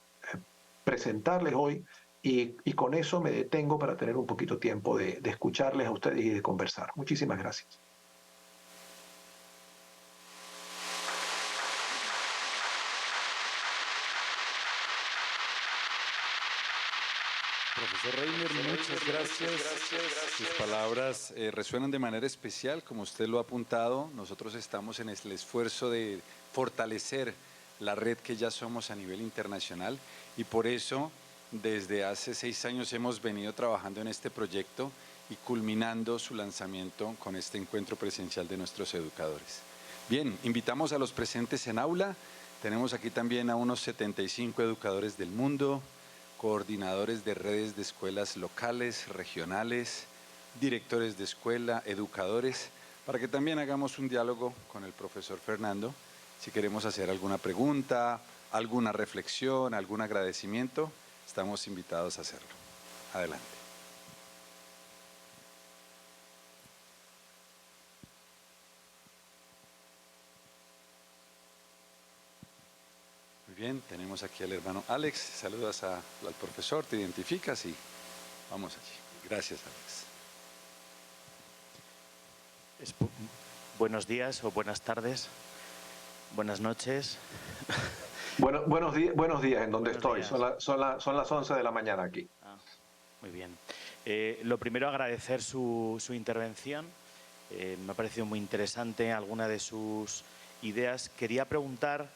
presentarles hoy y con eso me detengo para tener un poquito tiempo de escucharles a ustedes y de conversar. Muchísimas gracias. Profesor Reiner, muchas gracias. Sus palabras resuenan de manera especial, como usted lo ha apuntado. Nosotros estamos en el esfuerzo de fortalecer la red que ya somos a nivel internacional y por eso desde hace 6 años hemos venido trabajando en este proyecto y culminando su lanzamiento con este encuentro presencial de nuestros educadores. Bien, invitamos a los presentes en aula. Tenemos aquí también a unos 75 educadores del mundo, coordinadores de redes de escuelas locales, regionales, directores de escuela, educadores, para que también hagamos un diálogo con el profesor Fernando. Si queremos hacer alguna pregunta, alguna reflexión, algún agradecimiento, estamos invitados a hacerlo. Adelante. Muy bien, tenemos aquí al hermano Alex. Saludas al profesor, te identificas y vamos allí. Gracias, Alex. Buenos días o buenas tardes, buenas noches. Buenos días en donde estoy. Son las 11 de la mañana aquí. Muy bien. Lo primero, agradecer su intervención. Me ha parecido muy interesante alguna de sus ideas. Quería preguntar,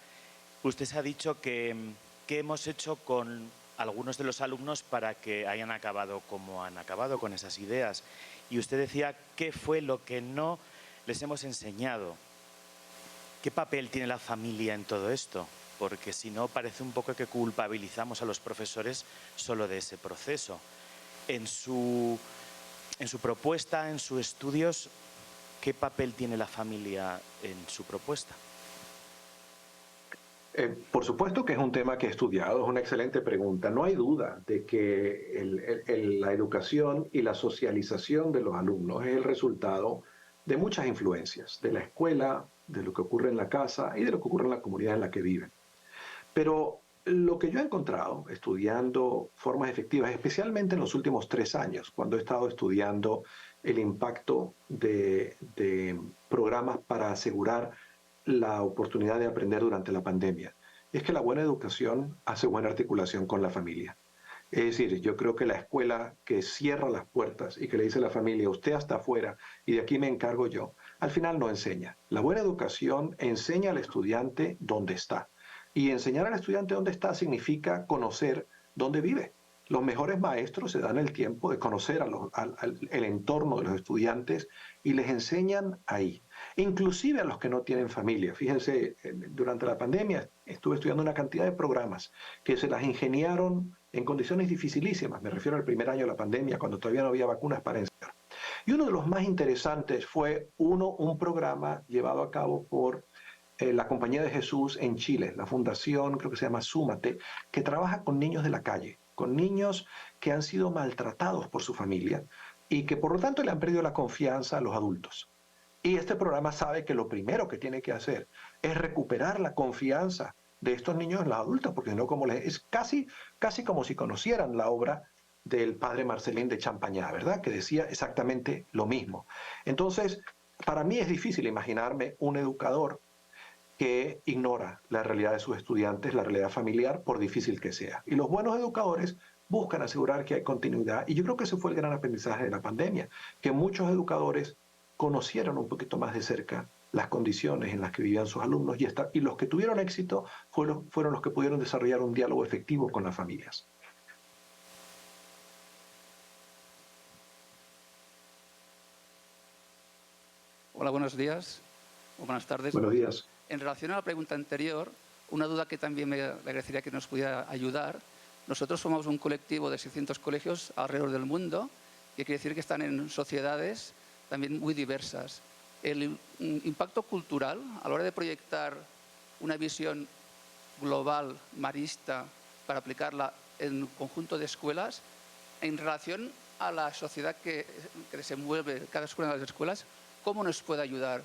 usted se ha dicho que qué hemos hecho con algunos de los alumnos para que hayan acabado como han acabado con esas ideas. Y usted decía qué fue lo que no les hemos enseñado. ¿Qué papel tiene la familia en todo esto? Porque si no, parece un poco que culpabilizamos a los profesores solo de ese proceso. En su propuesta, en sus estudios, ¿qué papel tiene la familia en su propuesta? Por supuesto que es un tema que he estudiado, es una excelente pregunta. No hay duda de que la educación y la socialización de los alumnos es el resultado de muchas influencias, de la escuela, de lo que ocurre en la casa y de lo que ocurre en la comunidad en la que viven. Pero lo que yo he encontrado estudiando formas efectivas, especialmente en los últimos 3 años, cuando he estado estudiando el impacto de programas para asegurar la oportunidad de aprender durante la pandemia, es que la buena educación hace buena articulación con la familia. Es decir, yo creo que la escuela que cierra las puertas y que le dice a la familia, usted hasta afuera y de aquí me encargo yo, al final no enseña. La buena educación enseña al estudiante dónde está. Y enseñar al estudiante dónde está significa conocer dónde vive. Los mejores maestros se dan el tiempo de conocer el entorno de los estudiantes y les enseñan ahí. Inclusive a los que no tienen familia. Fíjense, durante la pandemia estuve estudiando una cantidad de programas que se las ingeniaron en condiciones dificilísimas. Me refiero al primer año de la pandemia, cuando todavía no había vacunas para enseñar. Y uno de los más interesantes fue un programa llevado a cabo por la Compañía de Jesús en Chile, la fundación, creo que se llama Súmate, que trabaja con niños de la calle, con niños que han sido maltratados por su familia y que por lo tanto le han perdido la confianza a los adultos. Y este programa sabe que lo primero que tiene que hacer es recuperar la confianza de estos niños en los adultos, porque no como es casi como si conocieran la obra del padre Marcelín de Champagnat, ¿verdad? Que decía exactamente lo mismo. Entonces, para mí es difícil imaginarme un educador que ignora la realidad de sus estudiantes, la realidad familiar, por difícil que sea. Y los buenos educadores buscan asegurar que hay continuidad. Y yo creo que ese fue el gran aprendizaje de la pandemia, que muchos educadores conocieron un poquito más de cerca las condiciones en las que vivían sus alumnos y los que tuvieron éxito fueron los que pudieron desarrollar un diálogo efectivo con las familias. Hola, buenos días o buenas tardes. Buenos días. En relación a la pregunta anterior, una duda que también me agradecería que nos pudiera ayudar. Nosotros somos un colectivo de 600 colegios alrededor del mundo, que quiere decir que están en sociedades también muy diversas. El impacto cultural a la hora de proyectar una visión global, marista, para aplicarla en un conjunto de escuelas, en relación a la sociedad que desenvuelve cada escuela de las escuelas, ¿cómo nos puede ayudar?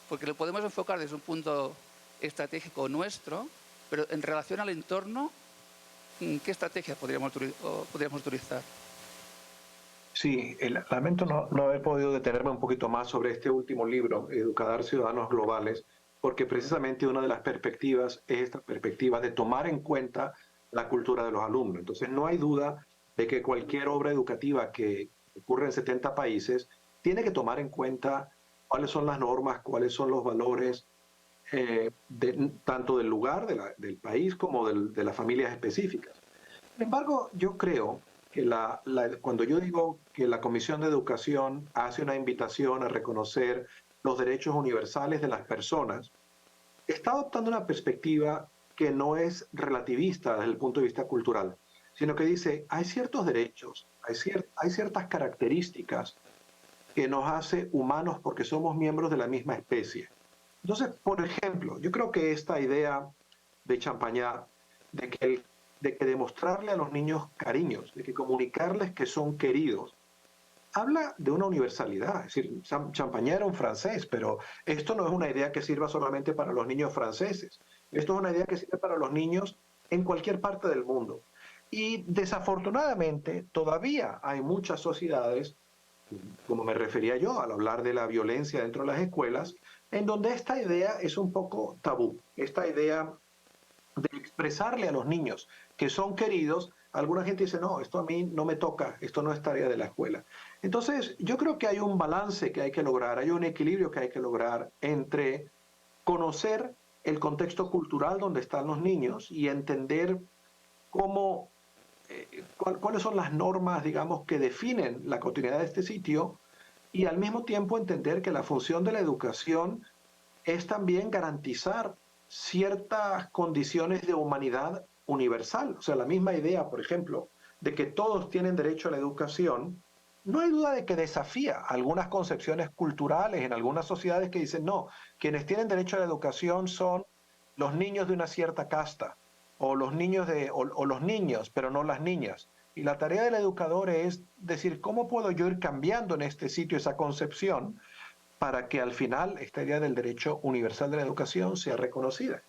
Porque lo podemos enfocar desde un punto estratégico nuestro, pero en relación al entorno, ¿qué estrategias podríamos utilizar? Sí, lamento no haber podido detenerme un poquito más sobre este último libro, Educar Ciudadanos Globales, porque precisamente una de las perspectivas es esta perspectiva de tomar en cuenta la cultura de los alumnos. Entonces, no hay duda de que cualquier obra educativa que ocurre en 70 países tiene que tomar en cuenta cuáles son las normas, cuáles son los valores, tanto del lugar, del país, como de las familias específicas. Sin embargo, yo creo que cuando yo digo que la Comisión de Educación hace una invitación a reconocer los derechos universales de las personas, está adoptando una perspectiva que no es relativista desde el punto de vista cultural, sino que dice, hay ciertos derechos, hay ciertas características que nos hace humanos porque somos miembros de la misma especie. Entonces, por ejemplo, yo creo que esta idea de Champagnat, de que demostrarle a los niños cariños, de que comunicarles que son queridos, habla de una universalidad. Es decir, Champagnat era un francés, pero esto no es una idea que sirva solamente para los niños franceses. Esto es una idea que sirve para los niños en cualquier parte del mundo. Y desafortunadamente todavía hay muchas sociedades, como me refería yo al hablar de la violencia dentro de las escuelas, en donde esta idea es un poco tabú. Esta idea de expresarle a los niños que son queridos, alguna gente dice, no, esto a mí no me toca, esto no es tarea de la escuela. Entonces, yo creo que hay un balance que hay que lograr, hay un equilibrio que hay que lograr entre conocer el contexto cultural donde están los niños y entender cuáles son las normas, digamos, que definen la cotidianidad de este sitio, y al mismo tiempo entender que la función de la educación es también garantizar ciertas condiciones de humanidad universal. O sea, la misma idea, por ejemplo, de que todos tienen derecho a la educación, no hay duda de que desafía algunas concepciones culturales en algunas sociedades que dicen, no, quienes tienen derecho a la educación son los niños de una cierta casta, o los niños, pero no las niñas. Y la tarea del educador es decir, ¿cómo puedo yo ir cambiando en este sitio esa concepción para que al final esta idea del derecho universal de la educación sea reconocida?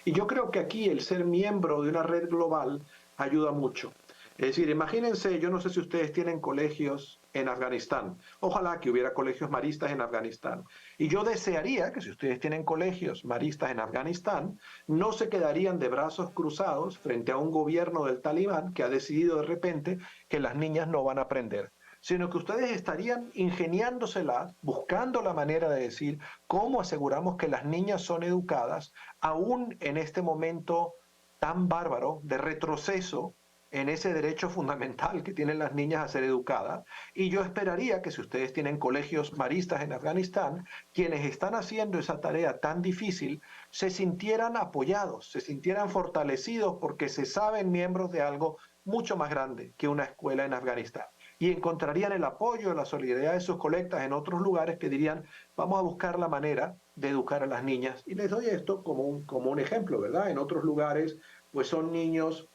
Y yo creo que aquí el ser miembro de una red global ayuda mucho. Es decir, imagínense, yo no sé si ustedes tienen colegios en Afganistán. Ojalá que hubiera colegios maristas en Afganistán. Y yo desearía que si ustedes tienen colegios maristas en Afganistán, no se quedarían de brazos cruzados frente a un gobierno del Talibán que ha decidido de repente que las niñas no van a aprender, sino que ustedes estarían ingeniándoselas, buscando la manera de decir cómo aseguramos que las niñas son educadas, aún en este momento tan bárbaro de retroceso en ese derecho fundamental que tienen las niñas a ser educadas. Y yo esperaría que si ustedes tienen colegios maristas en Afganistán, quienes están haciendo esa tarea tan difícil, se sintieran apoyados, se sintieran fortalecidos porque se saben miembros de algo mucho más grande que una escuela en Afganistán. y encontrarían el apoyo, la solidaridad de sus colegas en otros lugares que dirían, vamos a buscar la manera de educar a las niñas. Y les doy esto como un ejemplo, ¿verdad? En otros lugares, pues son niños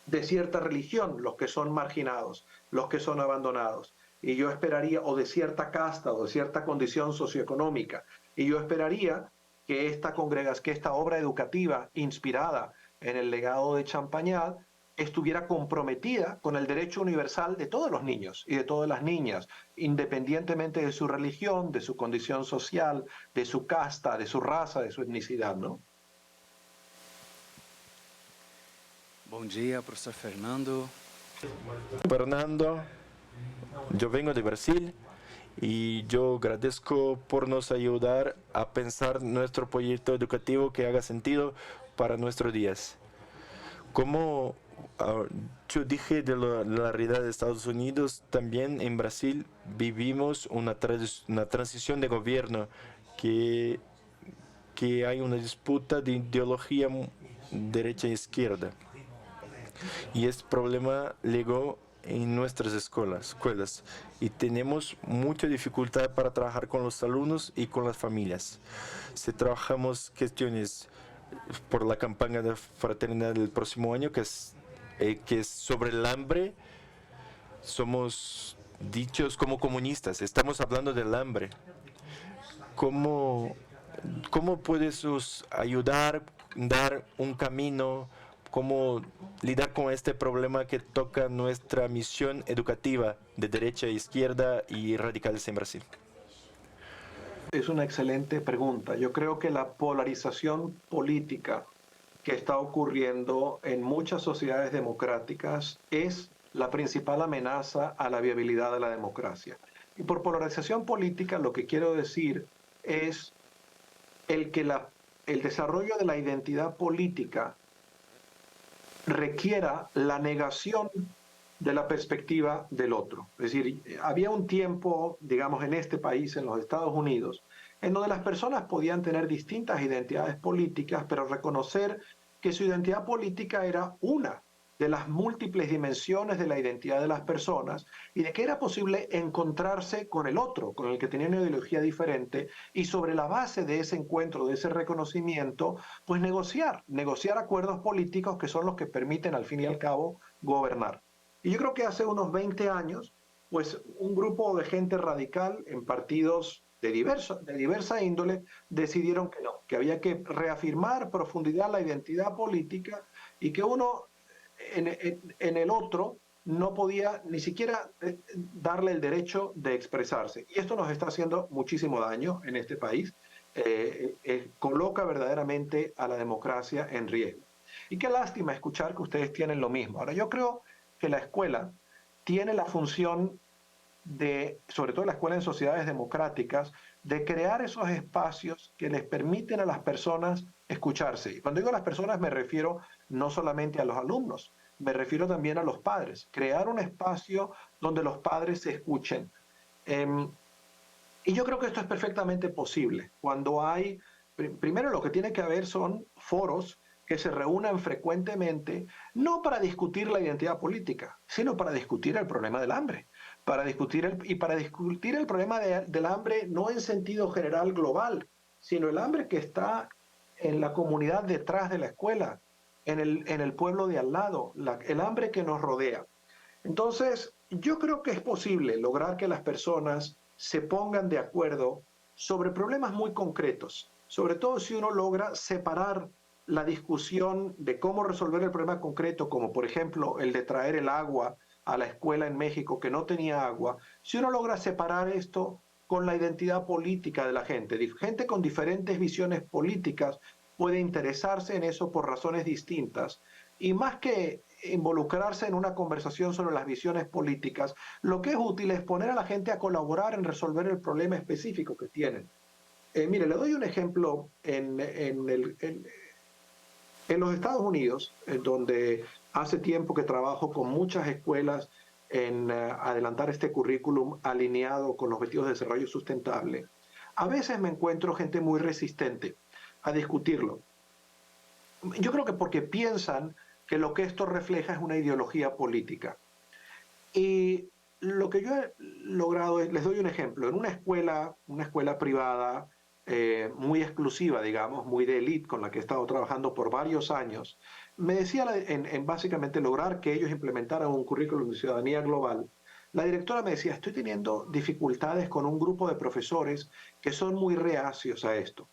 de cierta religión los que son marginados, los que son abandonados. Y yo esperaría, o de cierta casta, o de cierta condición socioeconómica. Y yo esperaría que esta obra educativa inspirada en el legado de Champagnat estuviera comprometida con el derecho universal de todos los niños y de todas las niñas, independientemente de su religión, de su condición social, de su casta, de su raza, de su etnicidad, ¿no? Bom dia, professor Fernando. Fernando, yo vengo de Brasil y yo agradezco por nos ayudar a pensar nuestro proyecto educativo que haga sentido para nuestros días. Como yo dije de la realidad de Estados Unidos, también en Brasil vivimos una transición de gobierno que hay una disputa de ideología derecha e izquierda. Y este problema llegó en nuestras escuelas y tenemos mucha dificultad para trabajar con los alumnos y con las familias. Si trabajamos cuestiones por la campaña de fraternidad del próximo año, que es sobre el hambre, somos dichos como comunistas, estamos hablando del hambre. ¿Cómo puedes ayudar, dar un camino? ¿Cómo lidiar con este problema que toca nuestra misión educativa de derecha, izquierda y radicales en Brasil? Es una excelente pregunta. Yo creo que la polarización política que está ocurriendo en muchas sociedades democráticas es la principal amenaza a la viabilidad de la democracia. Y por polarización política lo que quiero decir es el desarrollo de la identidad política requiera la negación de la perspectiva del otro. Es decir, había un tiempo, digamos, en este país, en los Estados Unidos, en donde las personas podían tener distintas identidades políticas, pero reconocer que su identidad política era una de las múltiples dimensiones de la identidad de las personas y de que era posible encontrarse con el otro, con el que tenía una ideología diferente, y sobre la base de ese encuentro, de ese reconocimiento, pues negociar acuerdos políticos que son los que permiten al fin y al cabo gobernar. Y yo creo que hace unos 20 años, pues un grupo de gente radical en partidos de diversa índole decidieron que no, que había que reafirmar profundidad la identidad política y que uno en el otro no podía ni siquiera darle el derecho de expresarse. Y esto nos está haciendo muchísimo daño en este país, coloca verdaderamente a la democracia en riesgo. Y qué lástima escuchar que ustedes tienen lo mismo. Ahora, yo creo que la escuela tiene la función sobre todo la escuela en sociedades democráticas, de crear esos espacios que les permiten a las personas escucharse. Y cuando digo a las personas me refiero no solamente a los alumnos, me refiero también a los padres. Crear un espacio donde los padres se escuchen. Y yo creo que esto es perfectamente posible. Cuando hay, primero lo que tiene que haber son foros que se reúnan frecuentemente, no para discutir la identidad política, sino para discutir el problema del hambre. Para discutir el problema del hambre no en sentido general global, sino el hambre que está en la comunidad detrás de la escuela, en el pueblo de al lado, el hambre que nos rodea. Entonces, yo creo que es posible lograr que las personas se pongan de acuerdo sobre problemas muy concretos, sobre todo si uno logra separar la discusión de cómo resolver el problema concreto, como por ejemplo el de traer el agua a la escuela en México que no tenía agua, si uno logra separar esto con la identidad política de la gente con diferentes visiones políticas puede interesarse en eso por razones distintas, y más que involucrarse en una conversación sobre las visiones políticas, lo que es útil es poner a la gente a colaborar en resolver el problema específico que tienen. Mire, le doy un ejemplo en los Estados Unidos, donde hace tiempo que trabajo con muchas escuelas en adelantar este currículum alineado con los objetivos de desarrollo sustentable. A veces me encuentro gente muy resistente a discutirlo. Yo creo que porque piensan que lo que esto refleja es una ideología política. Y lo que yo he logrado es, les doy un ejemplo, en una escuela privada muy exclusiva, digamos, muy de élite, con la que he estado trabajando por varios años, me decía en básicamente lograr que ellos implementaran un currículum de ciudadanía global. La directora me decía, estoy teniendo dificultades con un grupo de profesores que son muy reacios a esto.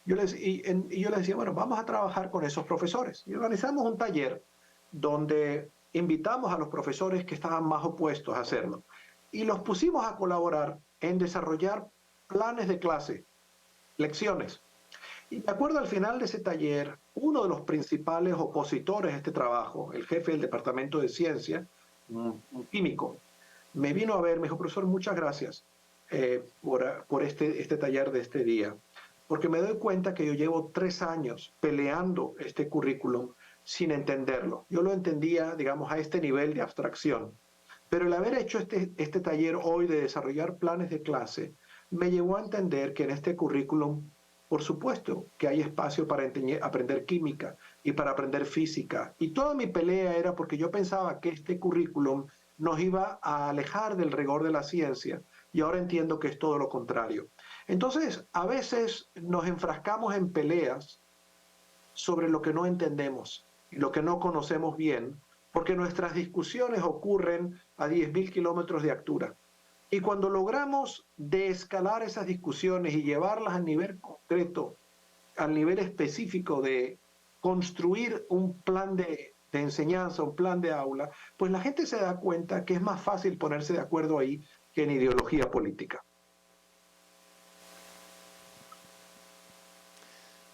Yo les decía, bueno, vamos a trabajar con esos profesores. Y organizamos un taller donde invitamos a los profesores que estaban más opuestos a hacerlo y los pusimos a colaborar en desarrollar planes de clase, lecciones. Y me acuerdo al final de ese taller, uno de los principales opositores a este trabajo, el jefe del departamento de ciencia, un químico, me vino a ver, me dijo, profesor, muchas gracias por este taller de este día, porque me doy cuenta que yo llevo 3 años peleando este currículum sin entenderlo. Yo lo entendía, digamos, a este nivel de abstracción. Pero el haber hecho este taller hoy de desarrollar planes de clase me llevó a entender que en este currículum, por supuesto, que hay espacio para aprender química y para aprender física. Y toda mi pelea era porque yo pensaba que este currículum nos iba a alejar del rigor de la ciencia y ahora entiendo que es todo lo contrario. Entonces, a veces nos enfrascamos en peleas sobre lo que no entendemos, lo que no conocemos bien, porque nuestras discusiones ocurren a 10.000 kilómetros de altura. Y cuando logramos desescalar esas discusiones y llevarlas al nivel concreto, al nivel específico de construir un plan de enseñanza, un plan de aula, pues la gente se da cuenta que es más fácil ponerse de acuerdo ahí que en ideología política.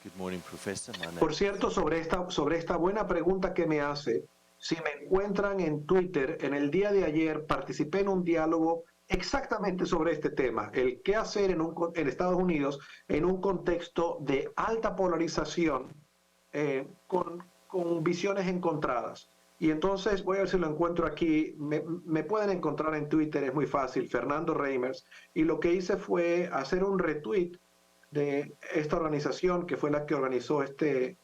Good morning, Professor. Por cierto, sobre esta buena pregunta que me hace, si me encuentran en Twitter, en el día de ayer participé en un diálogo exactamente sobre este tema, el qué hacer en Estados Unidos en un contexto de alta polarización con visiones encontradas. Y entonces, voy a ver si lo encuentro aquí, me pueden encontrar en Twitter, es muy fácil, Fernando Reimers, y lo que hice fue hacer un retweet de esta organización que fue la que organizó este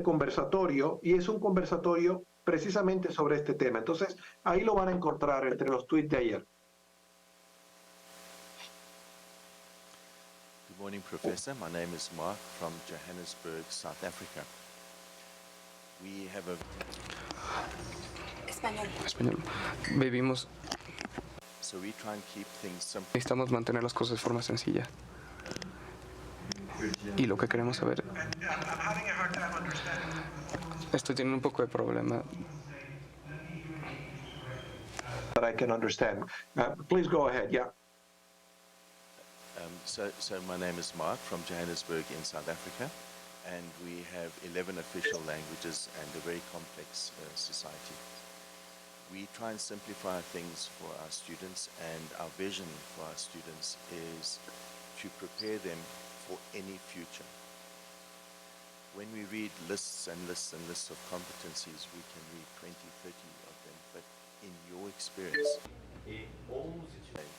conversatorio, y es un conversatorio precisamente sobre este tema. Entonces, ahí lo van a encontrar entre los tweets de ayer. Good morning, Professor. My name is Mark from Johannesburg, South Africa. We have a... Español. Vivimos. So we try and keep things simple. Necesitamos mantener las cosas de forma sencilla. Y lo que queremos saber. Estoy teniendo un poco de problema. That I can understand. Please go ahead. Yeah. So my name is Mark from Johannesburg in South Africa, and we have 11 official languages and a very complex society. We try and simplify things for our students, and our vision for our students is to prepare them for any future. When we read lists and lists and lists of competencies, we can read 20, 30 of them, but in your experience,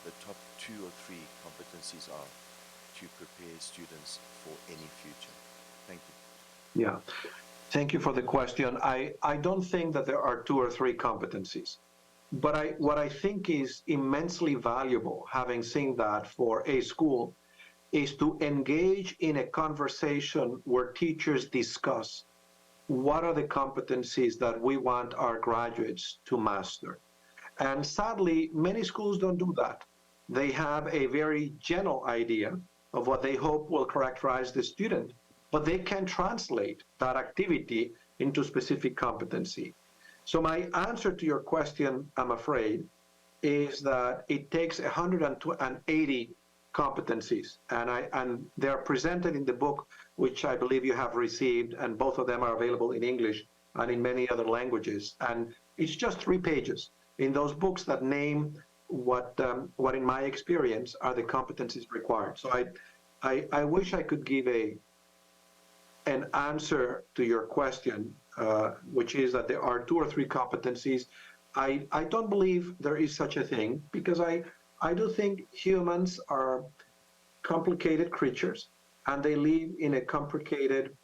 the top 2 or 3 competencies are to prepare students for any future. Thank you. Yeah. Thank you for the question. I don't think that there are 2 or 3 competencies, but what I think is immensely valuable, having seen that for a school, is to engage in a conversation where teachers discuss what are the competencies that we want our graduates to master. And sadly, many schools don't do that. They have a very general idea of what they hope will characterize the student, but they can translate that activity into specific competency. So my answer to your question, I'm afraid, is that it takes 180 competencies, and they are presented in the book, which I believe you have received, and both of them are available in English and in many other languages. And it's just 3 pages in those books that name what in my experience are the competencies required. So I wish I could give an answer to your question, which is that there are 2 or 3 competencies. I don't believe there is such a thing, because I do think humans are complicated creatures, and they live in a complicated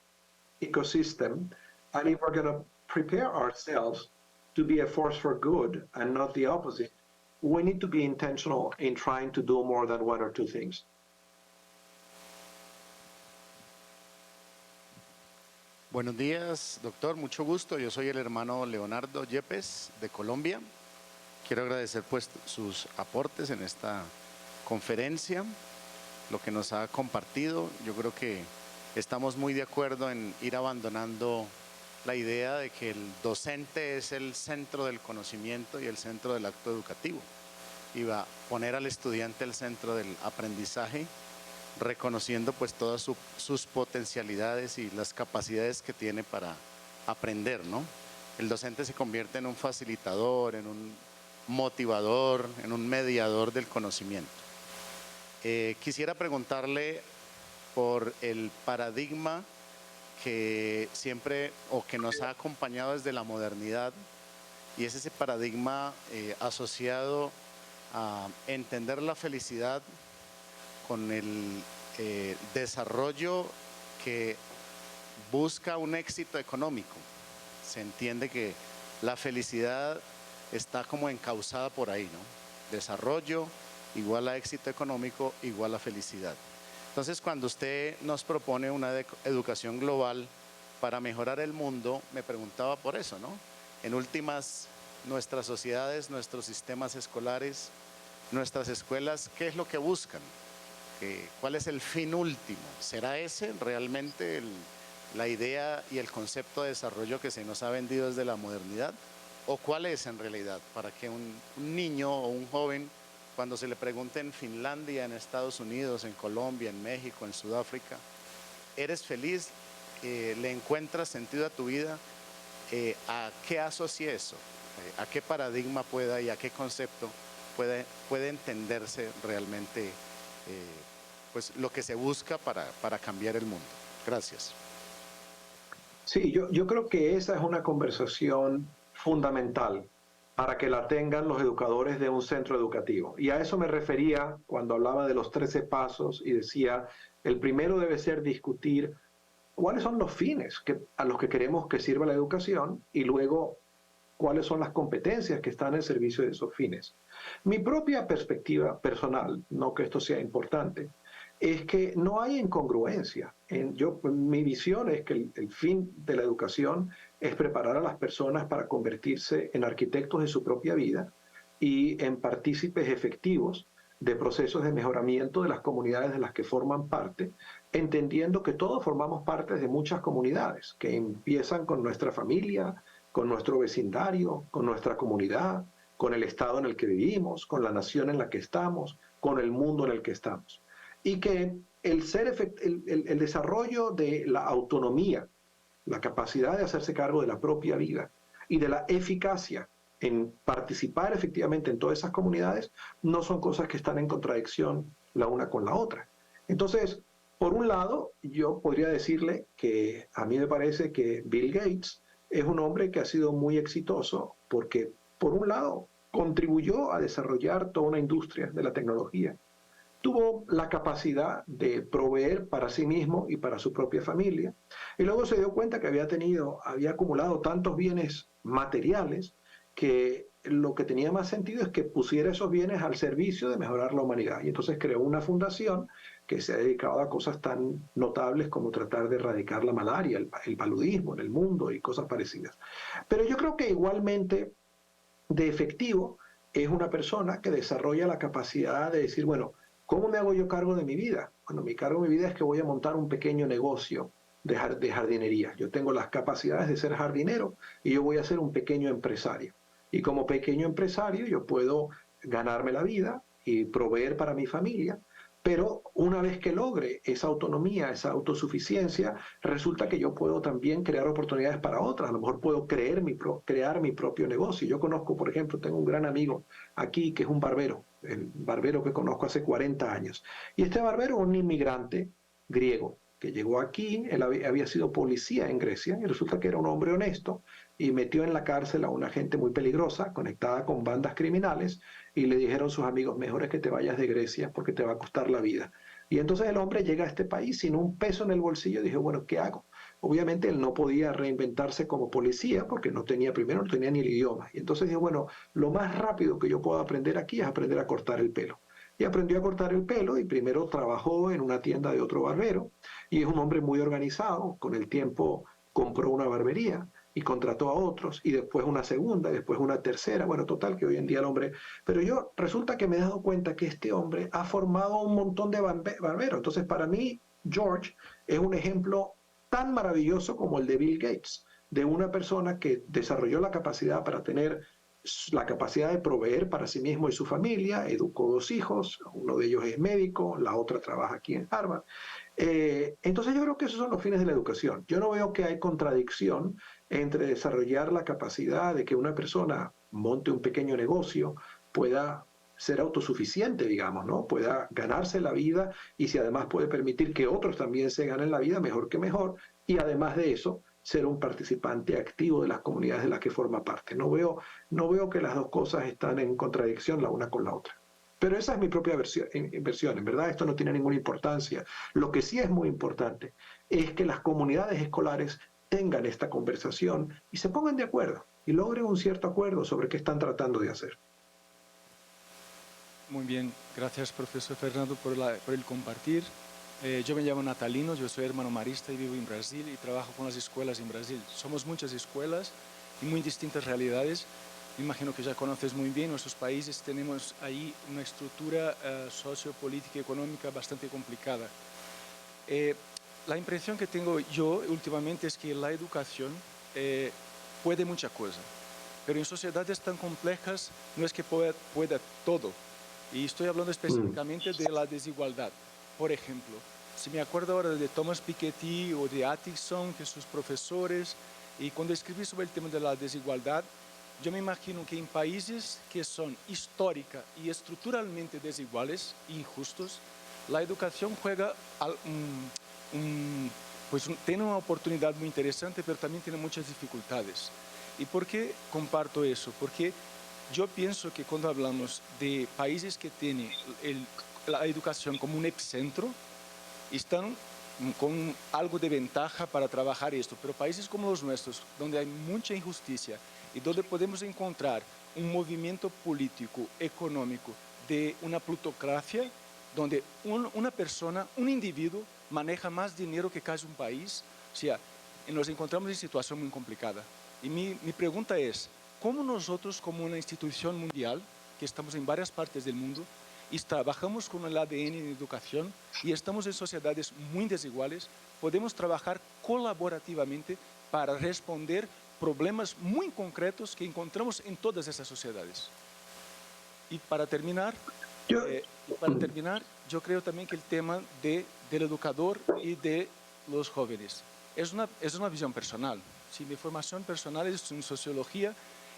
ecosystem. And if we're going to prepare ourselves to be a force for good and not the opposite, we need to be intentional in trying to do more than one or two things. Buenos días, doctor. Mucho gusto. Yo soy el hermano Leonardo Yepes de Colombia. Quiero agradecer pues sus aportes en esta conferencia, lo que nos ha compartido. Yo creo que estamos muy de acuerdo en ir abandonando la idea de que el docente es el centro del conocimiento y el centro del acto educativo. Y va a poner al estudiante el centro del aprendizaje, reconociendo pues todas sus potencialidades y las capacidades que tiene para aprender, ¿no? El docente se convierte en un facilitador, en un motivador, en un mediador del conocimiento. Quisiera preguntarle por el paradigma que siempre o que nos ha acompañado desde la modernidad, y es ese paradigma asociado a entender la felicidad con el desarrollo que busca un éxito económico. Se entiende que la felicidad está como encauzada por ahí, ¿no? Desarrollo igual a éxito económico igual a felicidad. Entonces, cuando usted nos propone una educación global para mejorar el mundo, me preguntaba por eso, ¿no? En últimas, nuestras sociedades, nuestros sistemas escolares, nuestras escuelas, ¿qué es lo que buscan? ¿Cuál es el fin último? ¿Será ese realmente la idea y el concepto de desarrollo que se nos ha vendido desde la modernidad? ¿O cuál es en realidad? Para que un niño o un joven, cuando se le pregunte en Finlandia, en Estados Unidos, en Colombia, en México, en Sudáfrica, ¿eres feliz? ¿Le encuentras sentido a tu vida? ¿A qué asocia eso? ¿A qué paradigma pueda y a qué concepto puede entenderse realmente pues lo que se busca para cambiar el mundo? Gracias. Sí, yo creo que esa es una conversación fundamental para que la tengan los educadores de un centro educativo. Y a eso me refería cuando hablaba de los 13 pasos y decía, el primero debe ser discutir cuáles son los fines a los que queremos que sirva la educación y luego cuáles son las competencias que están en servicio de esos fines. Mi propia perspectiva personal, no que esto sea importante, es que no hay incongruencia. Mi visión es que el fin de la educación es preparar a las personas para convertirse en arquitectos de su propia vida y en partícipes efectivos de procesos de mejoramiento de las comunidades de las que forman parte, entendiendo que todos formamos parte de muchas comunidades, que empiezan con nuestra familia, con nuestro vecindario, con nuestra comunidad, con el estado en el que vivimos, con la nación en la que estamos, con el mundo en el que estamos. Y que el desarrollo de la autonomía, la capacidad de hacerse cargo de la propia vida y de la eficacia en participar efectivamente en todas esas comunidades no son cosas que están en contradicción la una con la otra. Entonces, por un lado, yo podría decirle que a mí me parece que Bill Gates es un hombre que ha sido muy exitoso porque, por un lado, contribuyó a desarrollar toda una industria de la tecnología. Tuvo la capacidad de proveer para sí mismo y para su propia familia, y luego se dio cuenta que había acumulado tantos bienes materiales que lo que tenía más sentido es que pusiera esos bienes al servicio de mejorar la humanidad. Y entonces creó una fundación que se ha dedicado a cosas tan notables como tratar de erradicar la malaria, el paludismo en el mundo y cosas parecidas. Pero yo creo que igualmente de efectivo es una persona que desarrolla la capacidad de decir, bueno, ¿cómo me hago yo cargo de mi vida? Bueno, mi cargo de mi vida es que voy a montar un pequeño negocio de jardinería. Yo tengo las capacidades de ser jardinero y yo voy a ser un pequeño empresario. Y como pequeño empresario yo puedo ganarme la vida y proveer para mi familia, pero una vez que logre esa autonomía, esa autosuficiencia, resulta que yo puedo también crear oportunidades para otras. A lo mejor puedo crear mi propio negocio. Yo conozco, por ejemplo, tengo un gran amigo aquí que es un barbero, el barbero que conozco hace 40 años. Y este barbero es un inmigrante griego que llegó aquí, él había sido policía en Grecia y resulta que era un hombre honesto y metió en la cárcel a una gente muy peligrosa, conectada con bandas criminales, y le dijeron sus amigos, mejor es que te vayas de Grecia porque te va a costar la vida. Y entonces el hombre llega a este país sin un peso en el bolsillo y dijo, bueno, ¿qué hago? obviamente él no podía reinventarse como policía porque primero no tenía ni el idioma. Y entonces dijo, bueno, lo más rápido que yo puedo aprender aquí es aprender a cortar el pelo. Y aprendió a cortar el pelo y primero trabajó en una tienda de otro barbero. Y es un hombre muy organizado. Con el tiempo compró una barbería y contrató a otros, y después una segunda, y después una tercera. Bueno, total, que hoy en día el hombre... Pero yo resulta que me he dado cuenta que este hombre ha formado un montón de barberos. Entonces, para mí, George es un ejemplo tan maravilloso como el de Bill Gates, de una persona que desarrolló la capacidad para tener la capacidad de proveer para sí mismo y su familia, educó 2 hijos, uno de ellos es médico, la otra trabaja aquí en Harvard. Entonces yo creo que esos son los fines de la educación. Yo no veo que hay contradicción entre desarrollar la capacidad de que una persona monte un pequeño negocio, pueda ser autosuficiente, digamos, ¿no? Pueda ganarse la vida, y si además puede permitir que otros también se ganen la vida, mejor que mejor, y además de eso, ser un participante activo de las comunidades de las que forma parte. No veo que las dos cosas están en contradicción la una con la otra. Pero esa es mi propia versión, en verdad esto no tiene ninguna importancia. Lo que sí es muy importante es que las comunidades escolares tengan esta conversación y se pongan de acuerdo y logren un cierto acuerdo sobre qué están tratando de hacer. Muy bien, gracias profesor Fernando por el compartir. Yo me llamo Natalino, yo soy hermano marista y vivo en Brasil y trabajo con las escuelas en Brasil. Somos muchas escuelas y muy distintas realidades. Me imagino que ya conoces muy bien nuestros países, tenemos ahí una estructura sociopolítica y económica bastante complicada. La impresión que tengo yo últimamente es que la educación puede mucha cosa, pero en sociedades tan complejas no es que pueda todo. Y estoy hablando específicamente de la desigualdad. Por ejemplo, si me acuerdo ahora de Thomas Piketty o de Atkinson, que sus profesores, y cuando escribí sobre el tema de la desigualdad, yo me imagino que en países que son histórica y estructuralmente desiguales e injustos, la educación juega tiene una oportunidad muy interesante, pero también tiene muchas dificultades. ¿Y por qué comparto eso? Porque yo pienso que cuando hablamos de países que tienen la educación como un epicentro, están con algo de ventaja para trabajar esto, pero países como los nuestros, donde hay mucha injusticia y donde podemos encontrar un movimiento político, económico, de una plutocracia, donde una persona, un individuo, maneja más dinero que casi un país, o sea, nos encontramos en situación muy complicada. Y mi pregunta es, ¿cómo nosotros, como una institución mundial, que estamos en varias partes del mundo, y trabajamos con el ADN en educación y estamos en sociedades muy desiguales, podemos trabajar colaborativamente para responder problemas muy concretos que encontramos en todas esas sociedades? Y para terminar, yo creo también que el tema del educador y de los jóvenes es una visión personal. Sí, mi formación personal es en sociología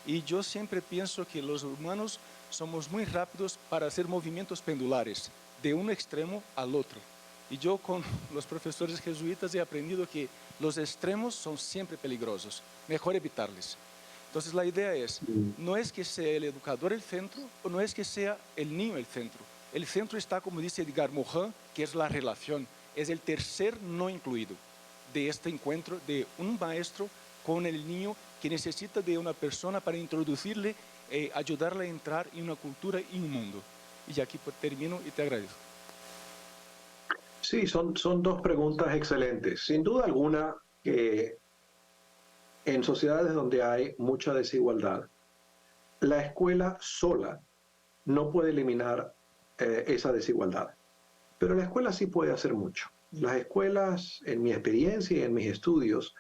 y yo siempre pienso que los humanos somos muy rápidos para hacer movimientos pendulares de un extremo al otro. Y yo con los profesores jesuitas he aprendido que los extremos son siempre peligrosos, mejor evitarles. Entonces la idea es, no es que sea el educador el centro o no es que sea el niño el centro. El centro está, como dice Edgar Morin, que es la relación, es el tercer no incluido de este encuentro de un maestro con el niño que necesita de una persona para introducirle, ayudarle a entrar en una cultura y un mundo. Y aquí termino y te agradezco. Sí, son 2 preguntas excelentes. Sin duda alguna, en sociedades donde hay mucha desigualdad, la escuela sola no puede eliminar esa desigualdad. Pero la escuela sí puede hacer mucho. Las escuelas, en mi experiencia y en mis estudios,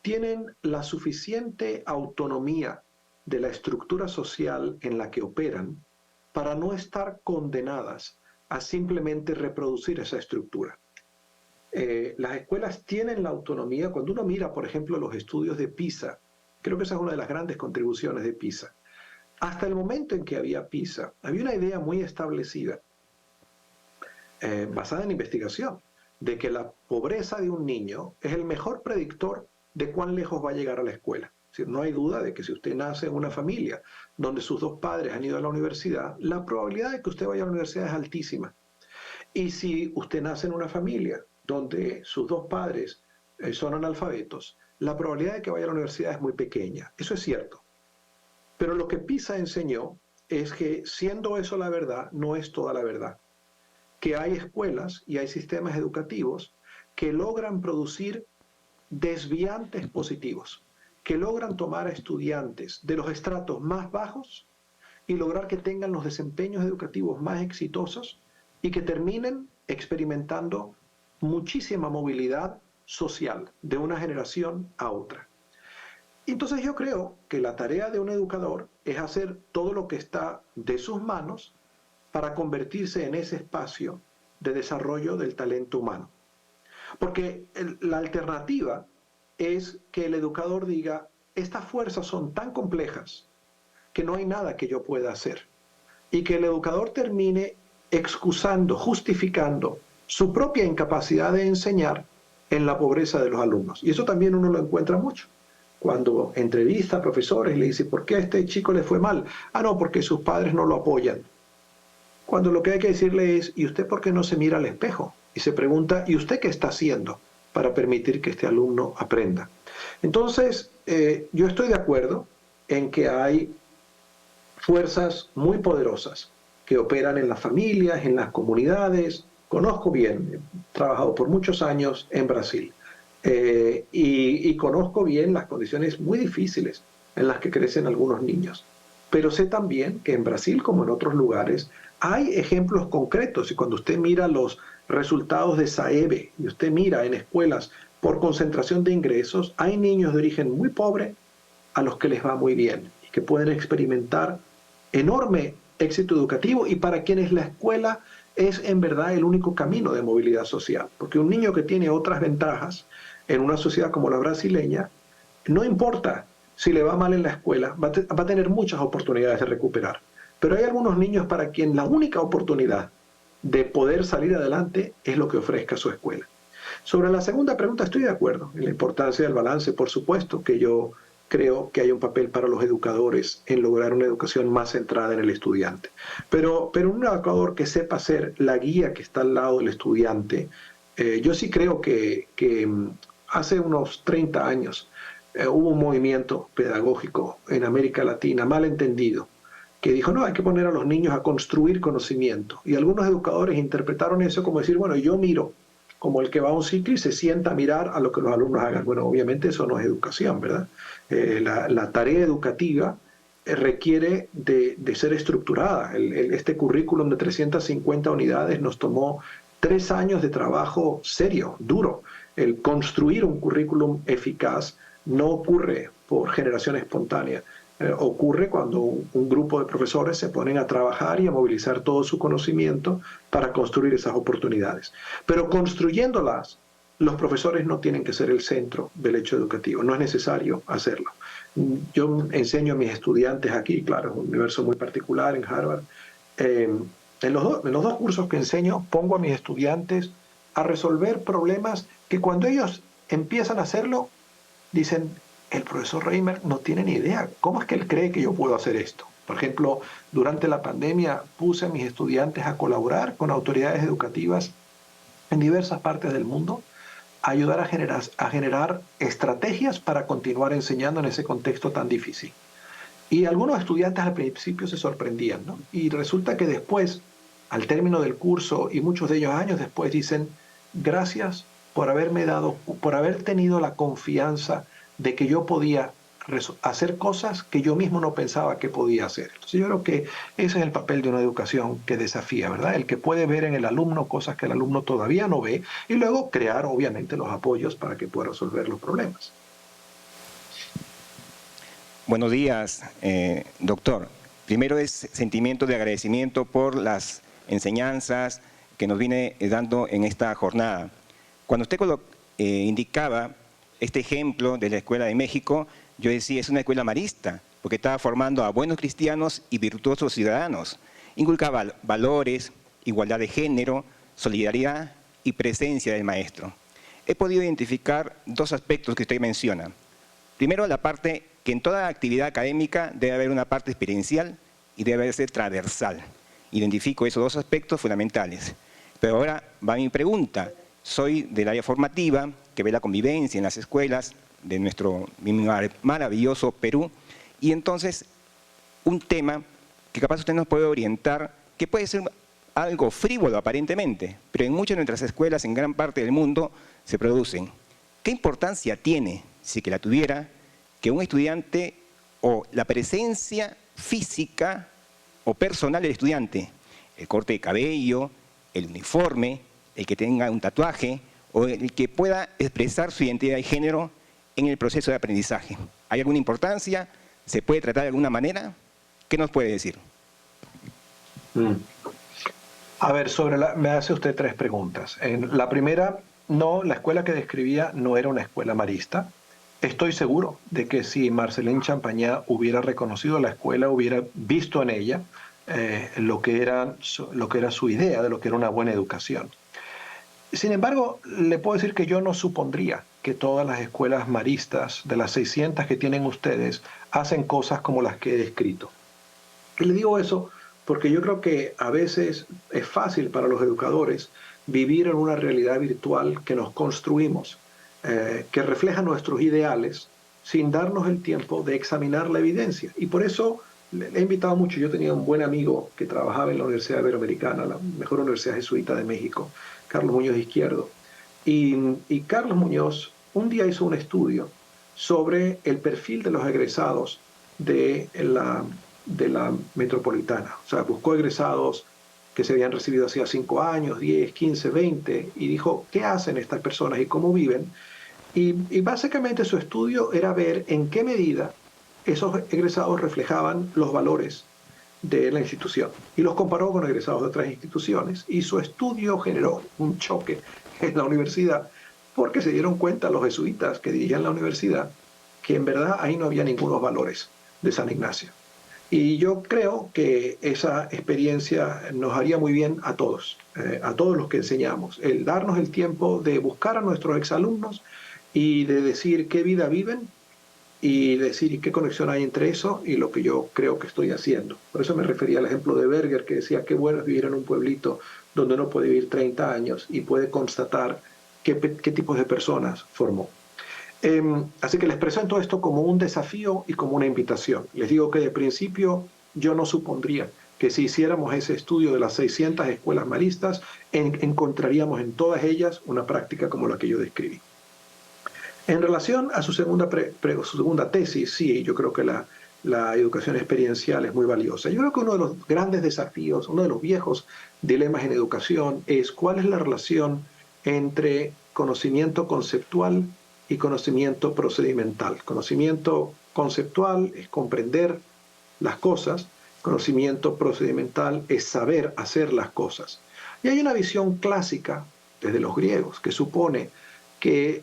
tienen la suficiente autonomía de la estructura social en la que operan para no estar condenadas a simplemente reproducir esa estructura. Las escuelas tienen la autonomía. Cuando uno mira, por ejemplo, los estudios de PISA, creo que esa es una de las grandes contribuciones de PISA. Hasta el momento en que había PISA, había una idea muy establecida, basada en investigación, de que la pobreza de un niño es el mejor predictor de cuán lejos va a llegar a la escuela. Es decir, no hay duda de que si usted nace en una familia donde sus 2 padres han ido a la universidad, la probabilidad de que usted vaya a la universidad es altísima. Y si usted nace en una familia donde sus 2 padres son analfabetos, la probabilidad de que vaya a la universidad es muy pequeña. Eso es cierto. Pero lo que PISA enseñó es que, siendo eso la verdad, no es toda la verdad. Que hay escuelas y hay sistemas educativos que logran producir desviantes positivos, que logran tomar a estudiantes de los estratos más bajos y lograr que tengan los desempeños educativos más exitosos y que terminen experimentando muchísima movilidad social de una generación a otra. Entonces yo creo que la tarea de un educador es hacer todo lo que está de sus manos para convertirse en ese espacio de desarrollo del talento humano. Porque la alternativa es que el educador diga, estas fuerzas son tan complejas que no hay nada que yo pueda hacer. Y que el educador termine excusando, justificando su propia incapacidad de enseñar en la pobreza de los alumnos. Y eso también uno lo encuentra mucho. Cuando entrevista a profesores y le dice, ¿por qué a este chico le fue mal? Ah, no, porque sus padres no lo apoyan. Cuando lo que hay que decirle es, ¿y usted por qué no se mira al espejo? Y se pregunta, ¿y usted qué está haciendo para permitir que este alumno aprenda? Entonces, yo estoy de acuerdo en que hay fuerzas muy poderosas que operan en las familias, en las comunidades. Conozco bien, he trabajado por muchos años en Brasil y conozco bien las condiciones muy difíciles en las que crecen algunos niños. Pero sé también que en Brasil, como en otros lugares, hay ejemplos concretos, y cuando usted mira los resultados de SAEB y usted mira en escuelas por concentración de ingresos, hay niños de origen muy pobre a los que les va muy bien y que pueden experimentar enorme éxito educativo y para quienes la escuela es en verdad el único camino de movilidad social. Porque un niño que tiene otras ventajas en una sociedad como la brasileña, no importa si le va mal en la escuela, va a tener muchas oportunidades de recuperar. Pero hay algunos niños para quien la única oportunidad de poder salir adelante es lo que ofrezca su escuela. Sobre la segunda pregunta estoy de acuerdo en la importancia del balance, por supuesto que yo creo que hay un papel para los educadores en lograr una educación más centrada en el estudiante. Pero un educador que sepa ser la guía que está al lado del estudiante, yo sí creo que hace unos 30 años hubo un movimiento pedagógico en América Latina mal entendido, que dijo, no, hay que poner a los niños a construir conocimiento. Y algunos educadores interpretaron eso como decir, bueno, yo miro, como el que va a un sitio y se sienta a mirar a lo que los alumnos hagan. Bueno, obviamente eso no es educación, ¿verdad? La tarea educativa requiere de ser estructurada. Este currículum de 350 unidades nos tomó 3 años de trabajo serio, duro. El construir un currículum eficaz no ocurre por generación espontánea. Ocurre cuando un grupo de profesores se ponen a trabajar y a movilizar todo su conocimiento para construir esas oportunidades. Pero construyéndolas, los profesores no tienen que ser el centro del hecho educativo, no es necesario hacerlo. Yo enseño a mis estudiantes aquí, claro, es un universo muy particular en Harvard. En los dos cursos que enseño, pongo a mis estudiantes a resolver problemas que cuando ellos empiezan a hacerlo, dicen, el profesor Reimer no tiene ni idea. ¿Cómo es que él cree que yo puedo hacer esto? Por ejemplo, durante la pandemia puse a mis estudiantes a colaborar con autoridades educativas en diversas partes del mundo, a ayudar a generar estrategias para continuar enseñando en ese contexto tan difícil. Y algunos estudiantes al principio se sorprendían, ¿no? Y resulta que después, al término del curso, y muchos de ellos años después, dicen, gracias por haber tenido la confianza de que yo podía hacer cosas que yo mismo no pensaba que podía hacer. Entonces yo creo que ese es el papel de una educación que desafía, ¿verdad? El que puede ver en el alumno cosas que el alumno todavía no ve y luego crear, obviamente, los apoyos para que pueda resolver los problemas. Buenos días, doctor. Primero es sentimiento de agradecimiento por las enseñanzas que nos viene dando en esta jornada. Cuando usted indicaba este ejemplo de la Escuela de México, yo decía, es una escuela marista, porque estaba formando a buenos cristianos y virtuosos ciudadanos. Inculcaba valores, igualdad de género, solidaridad y presencia del maestro. He podido identificar 2 aspectos que usted menciona. Primero, la parte que en toda actividad académica debe haber una parte experiencial y debe ser transversal. Identifico esos 2 aspectos fundamentales. Pero ahora va mi pregunta. Soy del área formativa que ve la convivencia en las escuelas de nuestro maravilloso Perú. Y entonces, un tema que capaz usted nos puede orientar, que puede ser algo frívolo aparentemente, pero en muchas de nuestras escuelas, en gran parte del mundo, se producen. ¿Qué importancia tiene, si que la tuviera, que un estudiante o la presencia física o personal del estudiante, el corte de cabello, el uniforme, el que tenga un tatuaje o el que pueda expresar su identidad de género en el proceso de aprendizaje? ¿Hay alguna importancia? ¿Se puede tratar de alguna manera? ¿Qué nos puede decir? A ver, me hace usted 3 preguntas. La primera, no, la escuela que describía no era una escuela marista. Estoy seguro de que si Marcelín Champagnat hubiera reconocido la escuela, hubiera visto en ella lo que era su idea de lo que era una buena educación. Sin embargo, le puedo decir que yo no supondría que todas las escuelas maristas, de las 600 que tienen ustedes, hacen cosas como las que he descrito. Y le digo eso porque yo creo que a veces es fácil para los educadores vivir en una realidad virtual que nos construimos, que refleja nuestros ideales, sin darnos el tiempo de examinar la evidencia. Y por eso le he invitado mucho. Yo tenía un buen amigo que trabajaba en la Universidad Iberoamericana, la mejor universidad jesuita de México, Carlos Muñoz Izquierdo. Y Carlos Muñoz un día hizo un estudio sobre el perfil de los egresados de la metropolitana. O sea, buscó egresados que se habían recibido hacía 5 años, 10, 15, 20, y dijo, ¿qué hacen estas personas y cómo viven? Y básicamente su estudio era ver en qué medida esos egresados reflejaban los valores de la institución. Y los comparó con egresados de otras instituciones. Y su estudio generó un choque en la universidad, porque se dieron cuenta los jesuitas que dirigían la universidad que en verdad ahí no había ningunos valores de San Ignacio. Y yo creo que esa experiencia nos haría muy bien a todos los que enseñamos, el darnos el tiempo de buscar a nuestros exalumnos y de decir qué vida viven y decir qué conexión hay entre eso y lo que yo creo que estoy haciendo. Por eso me refería al ejemplo de Berger, que decía qué bueno es vivir en un pueblito donde uno puede vivir 30 años y puede constatar qué tipos de personas formó. Así que les presento esto como un desafío y como una invitación. Les digo que de principio yo no supondría que si hiciéramos ese estudio de las 600 escuelas maristas, encontraríamos en todas ellas una práctica como la que yo describí. En relación a su segunda tesis, sí, yo creo que la educación experiencial es muy valiosa. Yo creo que uno de los grandes desafíos, uno de los viejos dilemas en educación es cuál es la relación entre conocimiento conceptual y conocimiento procedimental. Conocimiento conceptual es comprender las cosas, conocimiento procedimental es saber hacer las cosas. Y hay una visión clásica desde los griegos que supone que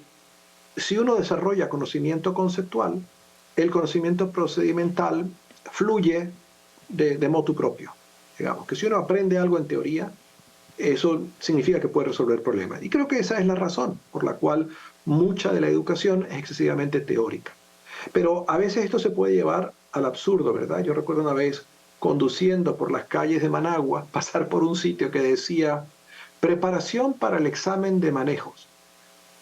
si uno desarrolla conocimiento conceptual, el conocimiento procedimental fluye de motu propio. Digamos que si uno aprende algo en teoría, eso significa que puede resolver problemas. Y creo que esa es la razón por la cual mucha de la educación es excesivamente teórica. Pero a veces esto se puede llevar al absurdo, ¿verdad? Yo recuerdo una vez conduciendo por las calles de Managua, pasar por un sitio que decía preparación para el examen de manejos,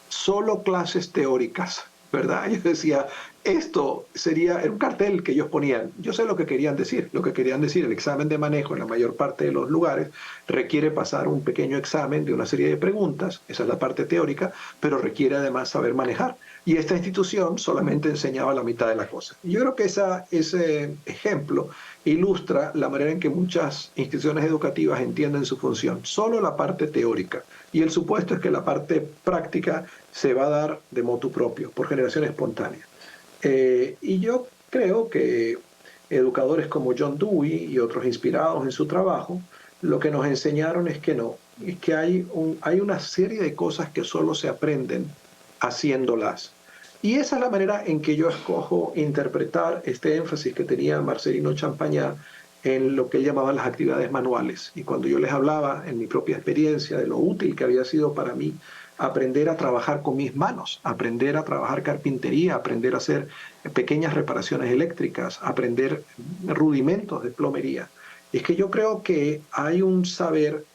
solo clases teóricas, ¿verdad? Yo decía, esto sería un cartel que ellos ponían. Yo sé lo que querían decir. Lo que querían decir, el examen de manejo en la mayor parte de los lugares requiere pasar un pequeño examen de una serie de preguntas, esa es la parte teórica, pero requiere además saber manejar. Y esta institución solamente enseñaba la mitad de la cosa. Y yo creo que ese ejemplo ilustra la manera en que muchas instituciones educativas entienden su función. Solo la parte teórica. Y el supuesto es que la parte práctica se va a dar de motu propio, por generación espontánea. Y yo creo que educadores como John Dewey y otros inspirados en su trabajo, lo que nos enseñaron es que no, es que hay una serie de cosas que solo se aprenden haciéndolas. Y esa es la manera en que yo escojo interpretar este énfasis que tenía Marcelino Champagnat en lo que él llamaba las actividades manuales. Y cuando yo les hablaba en mi propia experiencia de lo útil que había sido para mí aprender a trabajar con mis manos, aprender a trabajar carpintería, aprender a hacer pequeñas reparaciones eléctricas, aprender rudimentos de plomería. Es que yo creo que hay un saber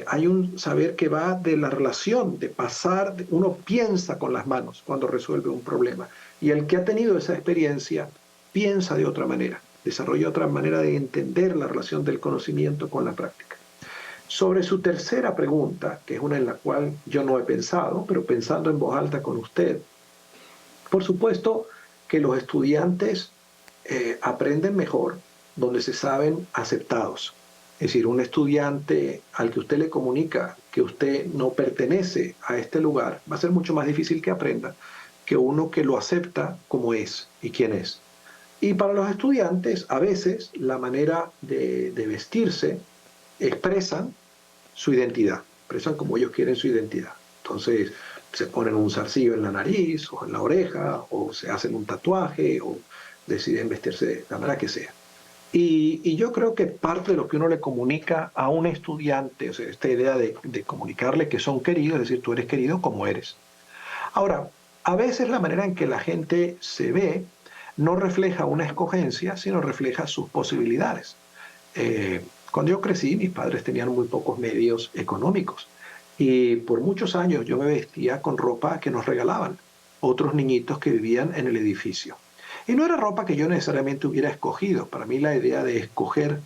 hay un saber que va de la relación, de pasar, uno piensa con las manos cuando resuelve un problema. Y el que ha tenido esa experiencia piensa de otra manera, desarrolla otra manera de entender la relación del conocimiento con la práctica. Sobre su tercera pregunta, que es una en la cual yo no he pensado, pero pensando en voz alta con usted, por supuesto que los estudiantes aprenden mejor donde se saben aceptados. Es decir, un estudiante al que usted le comunica que usted no pertenece a este lugar, va a ser mucho más difícil que aprenda que uno que lo acepta como es y quién es. Y para los estudiantes, a veces, la manera de vestirse expresan su identidad, expresan como ellos quieren su identidad. Entonces, se ponen un zarcillo en la nariz o en la oreja, o se hacen un tatuaje, o deciden vestirse de la manera que sea. Y yo creo que parte de lo que uno le comunica a un estudiante, o sea, esta idea de comunicarle que son queridos, es decir, tú eres querido como eres. Ahora, a veces la manera en que la gente se ve no refleja una escogencia, sino refleja sus posibilidades. Cuando yo crecí, mis padres tenían muy pocos medios económicos y por muchos años yo me vestía con ropa que nos regalaban otros niñitos que vivían en el edificio. Y no era ropa que yo necesariamente hubiera escogido. Para mí la idea de escoger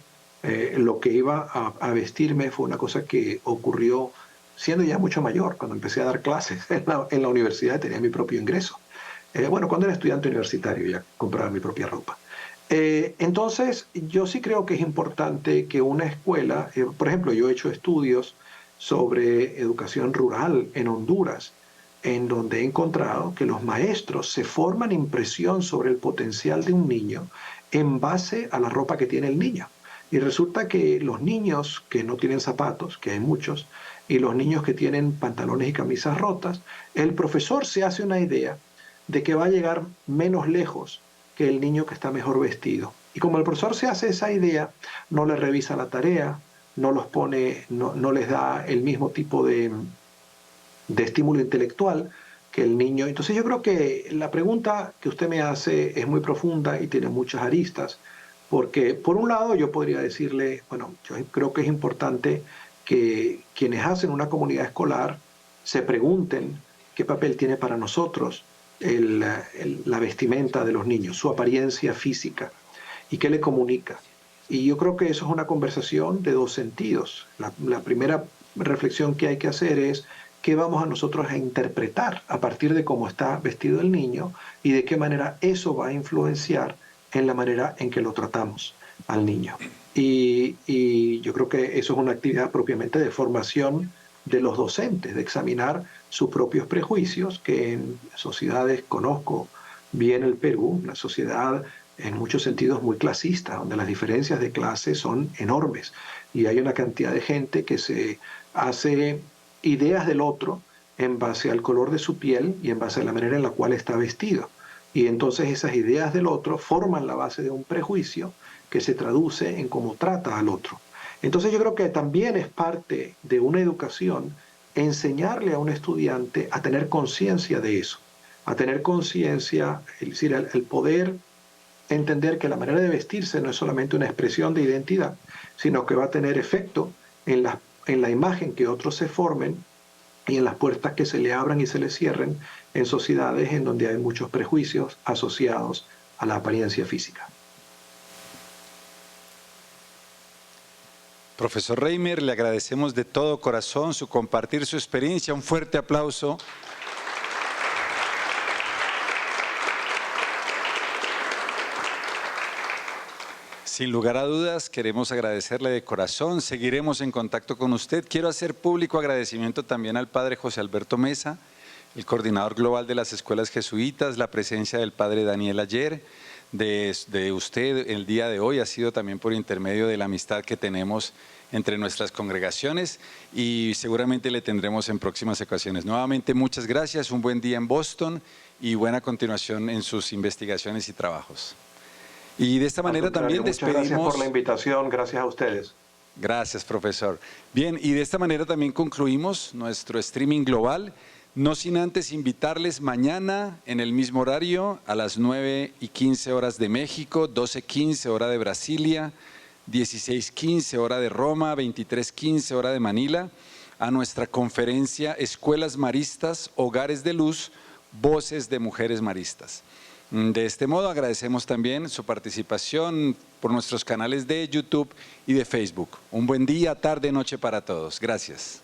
lo que iba a vestirme fue una cosa que ocurrió siendo ya mucho mayor, cuando empecé a dar clases en la universidad, tenía mi propio ingreso. Bueno, cuando era estudiante universitario ya compraba mi propia ropa. Entonces, yo sí creo que es importante que una escuela, por ejemplo, yo he hecho estudios sobre educación rural en Honduras, en donde he encontrado que los maestros se forman impresión sobre el potencial de un niño en base a la ropa que tiene el niño. Y resulta que los niños que no tienen zapatos, que hay muchos, y los niños que tienen pantalones y camisas rotas, el profesor se hace una idea de que va a llegar menos lejos que el niño que está mejor vestido. Y como el profesor se hace esa idea, no le revisa la tarea, no los pone, no les da el mismo tipo de estímulo intelectual que el niño. Entonces yo creo que la pregunta que usted me hace es muy profunda y tiene muchas aristas, porque por un lado yo podría decirle, bueno, yo creo que es importante que quienes hacen una comunidad escolar se pregunten qué papel tiene para nosotros la vestimenta de los niños, su apariencia física y qué le comunica. Y yo creo que eso es una conversación de dos sentidos. La primera reflexión que hay que hacer es qué vamos a nosotros a interpretar a partir de cómo está vestido el niño y de qué manera eso va a influenciar en la manera en que lo tratamos al niño. Y yo creo que eso es una actividad propiamente de formación de los docentes, de examinar sus propios prejuicios, que en sociedades, conozco bien el Perú, una sociedad en muchos sentidos muy clasista, donde las diferencias de clase son enormes y hay una cantidad de gente que se hace ideas del otro en base al color de su piel y en base a la manera en la cual está vestido. Y entonces esas ideas del otro forman la base de un prejuicio que se traduce en cómo trata al otro. Entonces yo creo que también es parte de una educación enseñarle a un estudiante a tener conciencia de eso, a tener conciencia, es decir, el poder entender que la manera de vestirse no es solamente una expresión de identidad, sino que va a tener efecto en la imagen que otros se formen y en las puertas que se le abran y se le cierren en sociedades en donde hay muchos prejuicios asociados a la apariencia física. Profesor Reimer, le agradecemos de todo corazón su compartir su experiencia. Un fuerte aplauso. Sin lugar a dudas, queremos agradecerle de corazón. Seguiremos en contacto con usted. Quiero hacer público agradecimiento también al padre José Alberto Mesa, el coordinador global de las escuelas jesuitas, la presencia del padre Daniel ayer, de usted el día de hoy, ha sido también por intermedio de la amistad que tenemos entre nuestras congregaciones y seguramente le tendremos en próximas ocasiones. Nuevamente, muchas gracias, un buen día en Boston y buena continuación en sus investigaciones y trabajos. Y de esta manera también despedimos... Muchas gracias por la invitación, gracias a ustedes. Gracias, profesor. Bien, y de esta manera también concluimos nuestro streaming global, no sin antes invitarles mañana en el mismo horario a las 9:15 horas de México, 12:15 hora de Brasilia, 16:15 hora de Roma, 23:15 hora de Manila, a nuestra conferencia Escuelas Maristas, Hogares de Luz, Voces de Mujeres Maristas. De este modo agradecemos también su participación por nuestros canales de YouTube y de Facebook. Un buen día, tarde, noche para todos. Gracias.